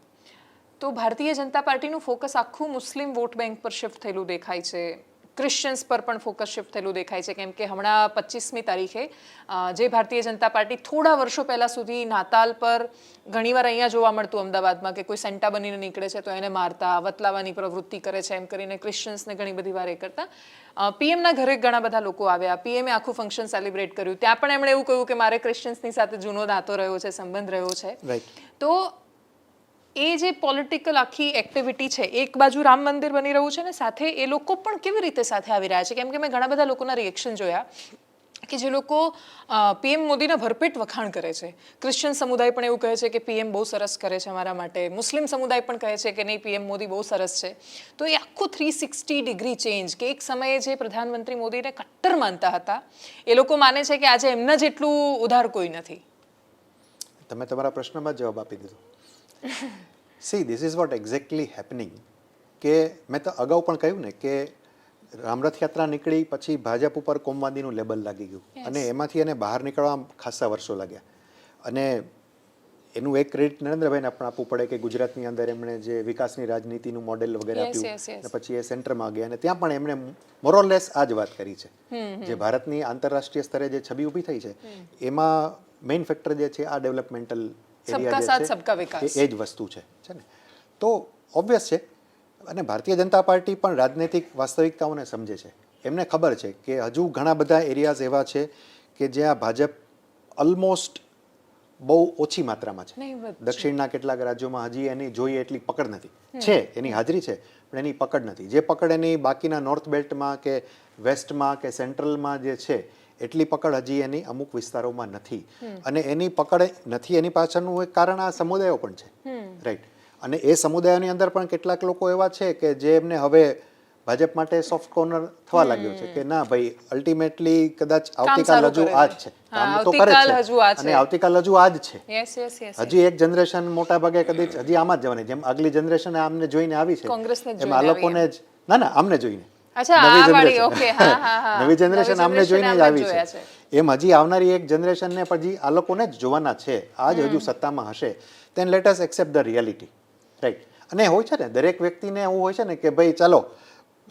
તો ભારતીય જનતા પાર્ટીનું ફોકસ આખું મુસ્લિમ વોટ બેંક પર શિફ્ટ થયેલું દેખાય છે, ક્રિશ્ચિયન્સ પર પણ ફોકસ શિફ્ટ થયેલું દેખાય છે, કેમ કે હમણાં 25મી તારીખે જે ભારતીય જનતા પાર્ટી થોડા વર્ષો પહેલાં સુધી નાતાલ પર ઘણીવાર અહીંયા જોવા મળતું અમદાવાદમાં કે કોઈ સેન્ટા બનીને નીકળે છે તો એને મારતા, વતલાવાની પ્રવૃત્તિ કરે છે એમ કરીને ક્રિશ્ચિયન્સને ઘણી બધી વાર એ કરતા. પીએમના ઘરે ઘણા બધા લોકો આવ્યા, પીએમએ આખું ફંક્શન સેલિબ્રેટ કર્યું, ત્યાં પણ એમણે એવું કહ્યું કે મારે ક્રિશ્ચિયન્સની સાથે જૂનો નાતો રહ્યો છે, સંબંધ રહ્યો છે. તો એ જે પોલિટિકલ આખી એક્ટિવિટી છે, એક બાજુ રામ મંદિર બની રહ્યું છે ને સાથે એ લોકો પણ કેવી રીતે સાથે આવી રહ્યા છે, કેમ કે મેં ઘણા બધા લોકોના રિએક્શન જોયા કે જે લોકો પીએમ મોદીના ભરપેટ વખાણ કરે છે. ક્રિશ્ચિયન સમુદાય પણ એવું કહે છે કે પીએમ બહુ સરસ કરે છે અમારા માટે, મુસ્લિમ સમુદાય પણ કહે છે કે નહીં પીએમ મોદી બહુ સરસ છે. તો એ આખું 360 ડિગ્રી ચેન્જ, કે એક સમયે જે પ્રધાનમંત્રી મોદીને કટ્ટર માનતા હતા એ લોકો માને છે કે આજે એમના જેટલું ઉદાર કોઈ નથી. તમે તમારા પ્રશ્નમાં જવાબ આપી દીધો. See this is what exactly happening, કે મેં તો અગાઉ પણ કહ્યું ને કે રામરથ યાત્રા નીકળી પછી ભાજપ ઉપર કોમવાદીનું લેબલ લાગી ગયું અને એમાંથી એને બહાર નીકળવા ખાસા વર્ષો લાગ્યા. અને એનું એક ક્રેડિટ નરેન્દ્રભાઈને પણ આપવું પડે કે ગુજરાતની અંદર એમણે જે વિકાસની રાજનીતિનું મોડેલ વગેરે આપ્યું અને પછી એ સેન્ટરમાં ગયા અને ત્યાં પણ એમણે મોરોલેસ આ જ વાત કરી છે. જે ભારતની આંતરરાષ્ટ્રીય સ્તરે જે છબી ઊભી થઈ છે એમાં મેઇન ફેક્ટર જે છે આ ડેવલપમેન્ટલ એરિયા જે છે એ જ વસ્તુ છે ને. તો ઓબ્વિયસ છે અને ભારતીય જનતા પાર્ટી પણ રાજનૈતિક વાસ્તવિકતાઓને સમજે છે. એમને ખબર છે કે હજુ ઘણા બધા એરિયાઝ એવા છે કે જ્યાં ભાજપ ઓલમોસ્ટ બહુ ઓછી માત્રામાં છે. દક્ષિણના કેટલાક રાજ્યોમાં હજી એની જોઈએ એટલી પકડ નથી. છે એની હાજરી છે પણ એની પકડ નથી. જે પકડ એની બાકીના નોર્થ બેલ્ટમાં કે વેસ્ટમાં કે સેન્ટ્રલમાં જે છે એટલી પકડ હજી એની અમુક વિસ્તારોમાં નથી. અને એની પકડ નથી એની પાછળનું એક કારણ આ સમુદાયો પણ છે, રાઈટ. અને એ સમુદાયોની અંદર પણ કેટલાક લોકો એવા છે કે જે એમને હવે ભાજપ માટે સોફ્ટ કોર્નર થવા લાગ્યો છે કે ના ભાઈ અલ્ટિમેટલી કદાચ આવતીકાલ હજુ આ જ છે, કામ તો કરે છે અને આવતીકાલ હજુ આ જ છે. હજી એક જનરેશન મોટા ભાગે કદાચ હજી આમાં જ જવાની, જેમ આગલી જનરેશન આમને જોઈને આવી છે એમ આ લોકોને જ ના આમને જોઈને નવી જનરેશન આમને જોઈને જ આવી છે એમ હજી આવનારી એક જનરેશનને પછી આ લોકોને જ જોવાના છે. આ જ હજુ સત્તામાં હશે then let us accept the reality, right. અને હોય છે ને દરેક વ્યક્તિને એવું હોય છે ને કે ભાઈ ચાલો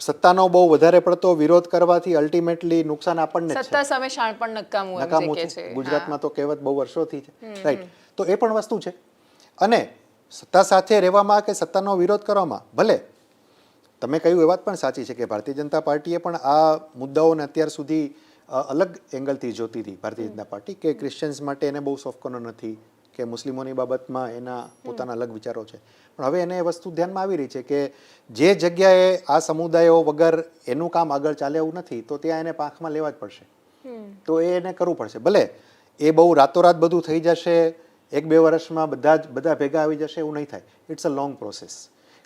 સત્તાનો બહુ વધારે પડતો વિરોધ કરવાથી અલ્ટિમેટલી નુકસાન આપણને જ છે. સત્તા સામે શાણપણ નકામું છે. ગુજરાતમાં તો કહેવત બહુ વર્ષોથી છે, રાઈટ. તો એ પણ વસ્તુ છે. અને સત્તા સાથે રહેવામાં કે સત્તાનો વિરોધ કરવામાં ભલે તમે કહ્યું એ વાત પણ સાચી છે કે ભારતીય જનતા પાર્ટીએ પણ આ મુદ્દાઓને અત્યાર સુધી અલગ એંગલથી જોતી હતી. ભારતીય જનતા પાર્ટી કે ક્રિશ્ચિયન્સ માટે એને બહુ સોફ્ટ કોર્નર નથી કે મુસ્લિમોની બાબતમાં એના પોતાના અલગ વિચારો છે. પણ હવે એને એ વસ્તુ ધ્યાનમાં આવી રહી છે કે જે જગ્યાએ આ સમુદાયો વગર એનું કામ આગળ ચાલે એવું નથી તો ત્યાં એને પાંખમાં લેવા જ પડશે. તો એ એને કરવું પડશે. ભલે એ બહુ રાતોરાત બધું થઈ જશે, 1-2 વર્ષમાં બધા ભેગા આવી જશે એવું નહીં થાય. It's a long process.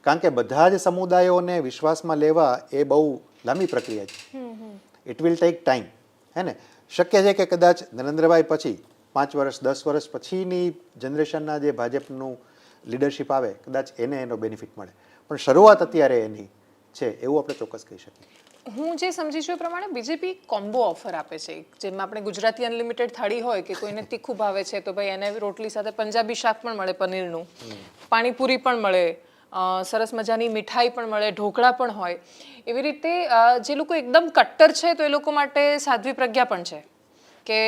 કારણ કે બધા જ સમુદાયોને વિશ્વાસમાં લેવા એ બહુ લાંબી પ્રક્રિયા છે. ઇટ વિલ ટેક ટાઈમ, હે ને. શક્ય છે કે કદાચ નરેન્દ્રભાઈ પછી 5 વર્ષ 10 વર્ષ પછીની જનરેશનના જે ભાજપનું લીડરશિપ આવે કદાચ એને એનો બેનિફિટ મળે. પણ શરૂઆત અત્યારે એની છે એવું આપણે ચોક્કસ કહી શકીએ. હું જે સમજી છું એ પ્રમાણે બીજેપી કોમ્બો ઓફર આપે છે. જેમાં આપણે ગુજરાતી અનલિમિટેડ થાળી હોય કે કોઈને તીખું ભાવે છે તો ભાઈ એને રોટલી સાથે પંજાબી શાક પણ મળે, પનીરનું પાણીપુરી પણ મળે, સરસ મજાની મીઠાઈ પણ મળે, ઢોકળા પણ હોય. એવી રીતે જે લોકો એકદમ કટ્ટર છે તો એ લોકો માટે સાધ્વી પ્રજ્ઞા પણ છે કે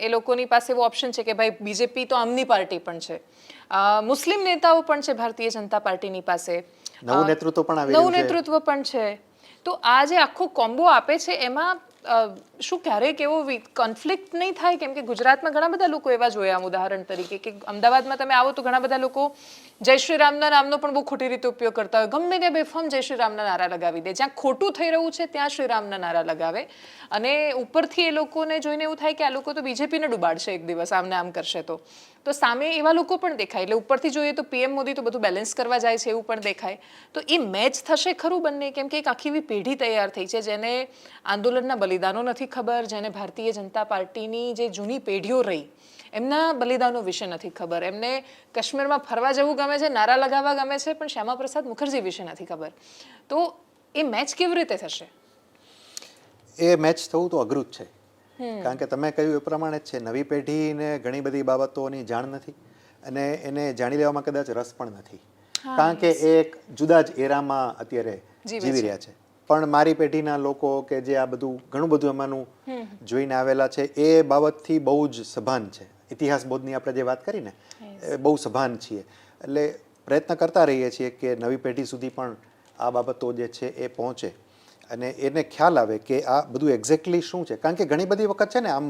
એ લોકોની પાસે એવો ઓપ્શન છે કે ભાઈ બીજેપી તો આમની પાર્ટી પણ છે. મુસ્લિમ નેતાઓ પણ છે ભારતીય જનતા પાર્ટીની પાસે, નવું નેતૃત્વ પણ છે. તો આ જે આખો કોમ્બો આપે છે એમાં શું ક્યારેક એવો કોન્ફ્લિક્ટ નહીં થાય? કેમ કે ગુજરાતમાં ઘણા બધા લોકો એવા જોયા, ઉદાહરણ તરીકે કે અમદાવાદમાં તમે આવો તો ઘણા બધા લોકો જય શ્રી રામના નામનો પણ બહુ ખોટી રીતે ઉપયોગ કરતા હોય. ગમે ત્યાં બેફામ જય શ્રી રામના નારા લગાવી દે. જ્યાં ખોટું થઈ રહ્યું છે ત્યાં શ્રી રામના નારા લગાવે અને ઉપરથી એ લોકોને જોઈને એવું થાય કે આ લોકો તો બીજેપીને ડૂબાડશે એક દિવસ, આમને આમ કરશે તો સામે એવા લોકો પણ દેખાય. એટલે ઉપરથી જોઈએ તો પીએમ મોદી તો બધું બેલેન્સ કરવા જાય છે એવું પણ દેખાય. તો એ મેચ થશે ખરું બંને? કેમ કે એક આખી એવી પેઢી તૈયાર થઈ છે જેને આંદોલનના બલિદાનો નથી ખબર, જેને ભારતીય જનતા પાર્ટીની જે જૂની પેઢીઓ રહી એમના બલિદાનો વિશે નથી ખબર, એમને કાશ્મીરમાં ફરવા જવું ગમે છે, નારા લગાવવા ગમે છે, પણ શ્યામા પ્રસાદ મુખર્જી વિશે નથી ખબર. તો એ મેચ કેવી રીતે થશે? એ મેચ થવું તો અઘરું જ છે. કારણ કે તમે કહ્યું એ પ્રમાણે જ છે. નવી પેઢીને ઘણી બધી બાબતોની જાણ નથી અને એને જાણી લેવામાં કદાચ રસ પણ નથી. કારણ કે એ એક જુદા જ એરામાં અત્યારે જીવી રહ્યા છે. પણ મારી પેઢીના લોકો કે જે આ બધું ઘણું બધું એમાંનું જોઈને આવેલા છે એ બાબતથી બહુ જ સભાન છે. ઇતિહાસ બોધની આપણે જે વાત કરીને એ બહુ સભાન છીએ. એટલે પ્રયત્ન કરતા રહીએ છીએ કે નવી પેઢી સુધી પણ આ બાબતો જે છે એ પહોંચે અને એને ખ્યાલ આવે કે આ બધું એક્ઝેક્ટલી શું છે. કારણ કે ઘણી બધી વખત છે ને આમ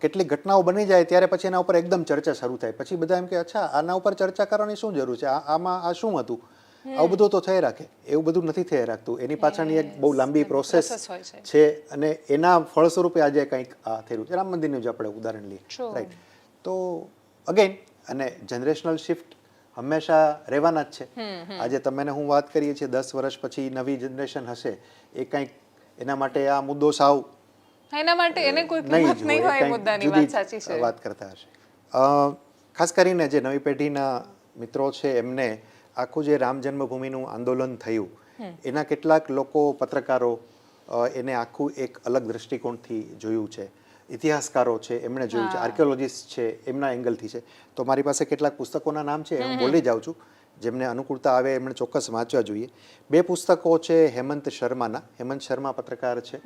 કેટલીક ઘટનાઓ બની જાય ત્યારે પછી એના ઉપર એકદમ ચર્ચા શરૂ થાય. પછી બધા એમ કે અચ્છા આના ઉપર ચર્ચા કરવાની શું જરૂર છે, આમાં આ શું હતું, આવું બધું તો થઈ રાખે. એવું બધું નથી થઈ રાખતું. એની પાછળની એક બહુ લાંબી પ્રોસેસ છે અને એના ફળ સ્વરૂપે આજે કંઈક આ થયું છે. રામ મંદિરનું જ આપણે ઉદાહરણ લઈએ, રાઈટ. તો અગેન અને જનરેશનલ શિફ્ટ હંમેશા રહેવાના જ છે. આજે તમે હું વાત કરીએ છીએ 10 વર્ષ પછી નવી જનરેશન હશે એ કંઈક એના માટે આ મુદ્દો સાવ એના માટે એને કોઈ કિંમત નહીં હોય એ મુદ્દાની વાત સાચી છે. વાત કરતા હશે. ખાસ કરીને જે નવી પેઢીના મિત્રો છે એમને આખું જે રામ જન્મભૂમિનું આંદોલન થયું એના કેટલાક લોકો પત્રકારો એને આખું એક અલગ દૃષ્ટિકોણથી જોયું છે, ઇતિહાસકારો છે એમણે જોયું છે, આર્કિયોલોજિસ્ટ છે એમના એંગલથી છે. તો મારી પાસે કેટલાક પુસ્તકોના નામ છે, હું બોલી જાઉં છું, જેમને અનુકૂળતા આવે એમણે ચોક્કસ વાંચવા જોઈએ. 2 પુસ્તકો છે હેમંત શર્માના. હેમંત શર્મા પત્રકાર છે,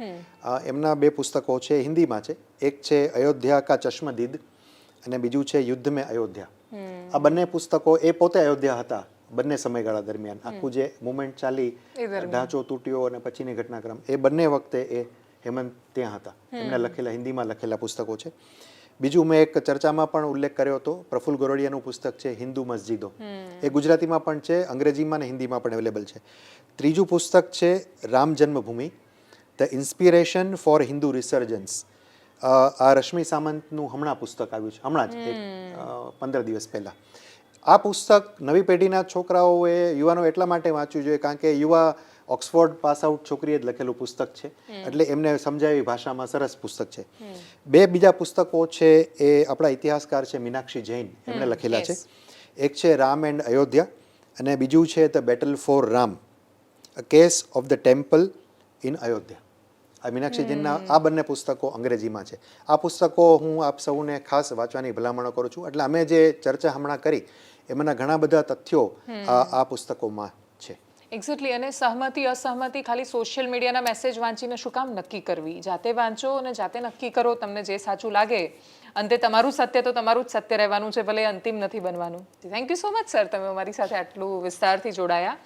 એમના 2 પુસ્તકો છે, હિન્દીમાં છે. એક છે અયોધ્યા કા ચશ્મદીદ અને બીજું છે યુદ્ધ મેં અયોધ્યા. આ બંને પુસ્તકો, એ પોતે અયોધ્યા હતા બંને સમયગાળા દરમિયાન, આખું જે મુવમેન્ટ ચાલી, ઢાંચો તૂટ્યો અને પછીની ઘટનાક્રમ, એ બંને વખતે એ હેમંત ત્યાં હતા. એમને લખેલા, હિન્દીમાં લખેલા પુસ્તકો છે. બીજું મેં એક ચર્ચામાં પણ ઉલ્લેખ કર્યો હતો, પ્રફુલ્લ ગોરડિયાનું પુસ્તક છે હિન્દુ મસ્જિદો. એ ગુજરાતીમાં પણ છે, અંગ્રેજીમાં અને હિન્દીમાં પણ અવેલેબલ છે. ત્રીજું પુસ્તક છે રામ જન્મભૂમિ, ધ ઇન્સ્પિરેશન ફોર હિન્દુ રિસર્જન્સ. આ રશ્મિ સામંતનું હમણાં પુસ્તક આવ્યું છે, હમણાં જ 15 દિવસ પહેલાં. આ પુસ્તક નવી પેઢીના છોકરાઓએ, યુવાનો એટલા માટે વાંચવું જોઈએ કારણ કે યુવા ઓક્સફોર્ડ પાસ આઉટ છોકરીએ જ લખેલું પુસ્તક છે, એટલે એમને સમજાવી ભાષામાં સરસ પુસ્તક છે. 2 બીજા પુસ્તકો છે એ આપણા ઇતિહાસકાર છે મીનાક્ષી જૈન, એમણે લખેલા છે. એક છે રામ એન્ડ અયોધ્યા અને બીજું છે the battle for Ram, a case of the temple in Ayodhya. આ મીનાક્ષી જૈનના આ બંને પુસ્તકો અંગ્રેજીમાં છે. આ પુસ્તકો હું આપ સૌને ખાસ વાંચવાની ભલામણો કરું છું. એટલે અમે જે ચર્ચા હમણાં કરી એમાંના ઘણા બધા તથ્યો આ પુસ્તકોમાં છે. એક્ઝેક્ટલી. અને સહમતિ અસહમતિ ખાલી સોશિયલ મીડિયાના મેસેજ વાંચીને શું કામ નક્કી કરવી? જાતે વાંચો અને જાતે નક્કી કરો તમને જે સાચું લાગે. અંતે તમારું સત્ય તો તમારું જ સત્ય રહેવાનું છે, ભલે અંતિમ નથી બનવાનું. Thank you so much sir, તમે અમારી સાથે આટલું વિસ્તારથી જોડાયા.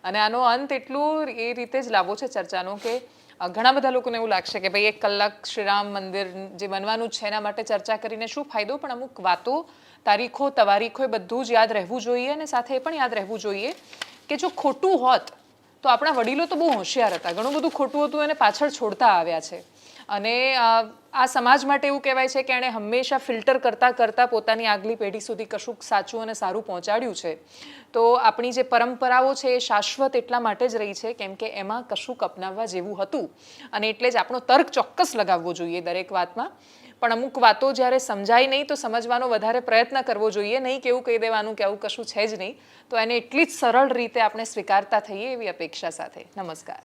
અને આનો અંત એટલું એ રીતે જ લાવવો છે ચર્ચાનો કે ઘણા બધા લોકોને એવું લાગશે કે ભાઈ 1 કલાક શ્રીરામ મંદિર જે બનવાનું છે એના માટે ચર્ચા કરીને શું ફાયદો, પણ અમુક વાતો, તારીખો, તવારીખો એ બધું જ યાદ રહેવું જોઈએ. અને સાથે એ પણ યાદ રહેવું જોઈએ કે જો ખોટું હોત તો આપણા વડીલો તો બહુ હોશિયાર હતા, ઘણું બધું ખોટું હતું એને પાછળ છોડતા આવ્યા છે. અને આ સમાજ માટે એવું કહેવાય છે કે એણે હંમેશા ફિલ્ટર કરતાં કરતાં પોતાની આગલી પેઢી સુધી કશુંક સાચું અને સારું પહોંચાડ્યું છે. તો આપણી જે પરંપરાઓ છે એ શાશ્વત એટલા માટે જ રહી છે કેમ કે એમાં કશુંક અપનાવવા જેવું હતું. અને એટલે જ આપણો તર્ક ચોક્કસ લગાવવો જોઈએ દરેક વાતમાં, પણ અમુક વાતો જ્યારે સમજાય નહીં તો સમજવાનો વધારે પ્રયત્ન કરવો જોઈએ, નહીં કે એવું કહી દેવાનું કે આવું કશું છે જ નહીં. તો એને એટલી જ સરળ રીતે આપણે સ્વીકારતા થઈએ એવી અપેક્ષા સાથે. નમસ્કાર.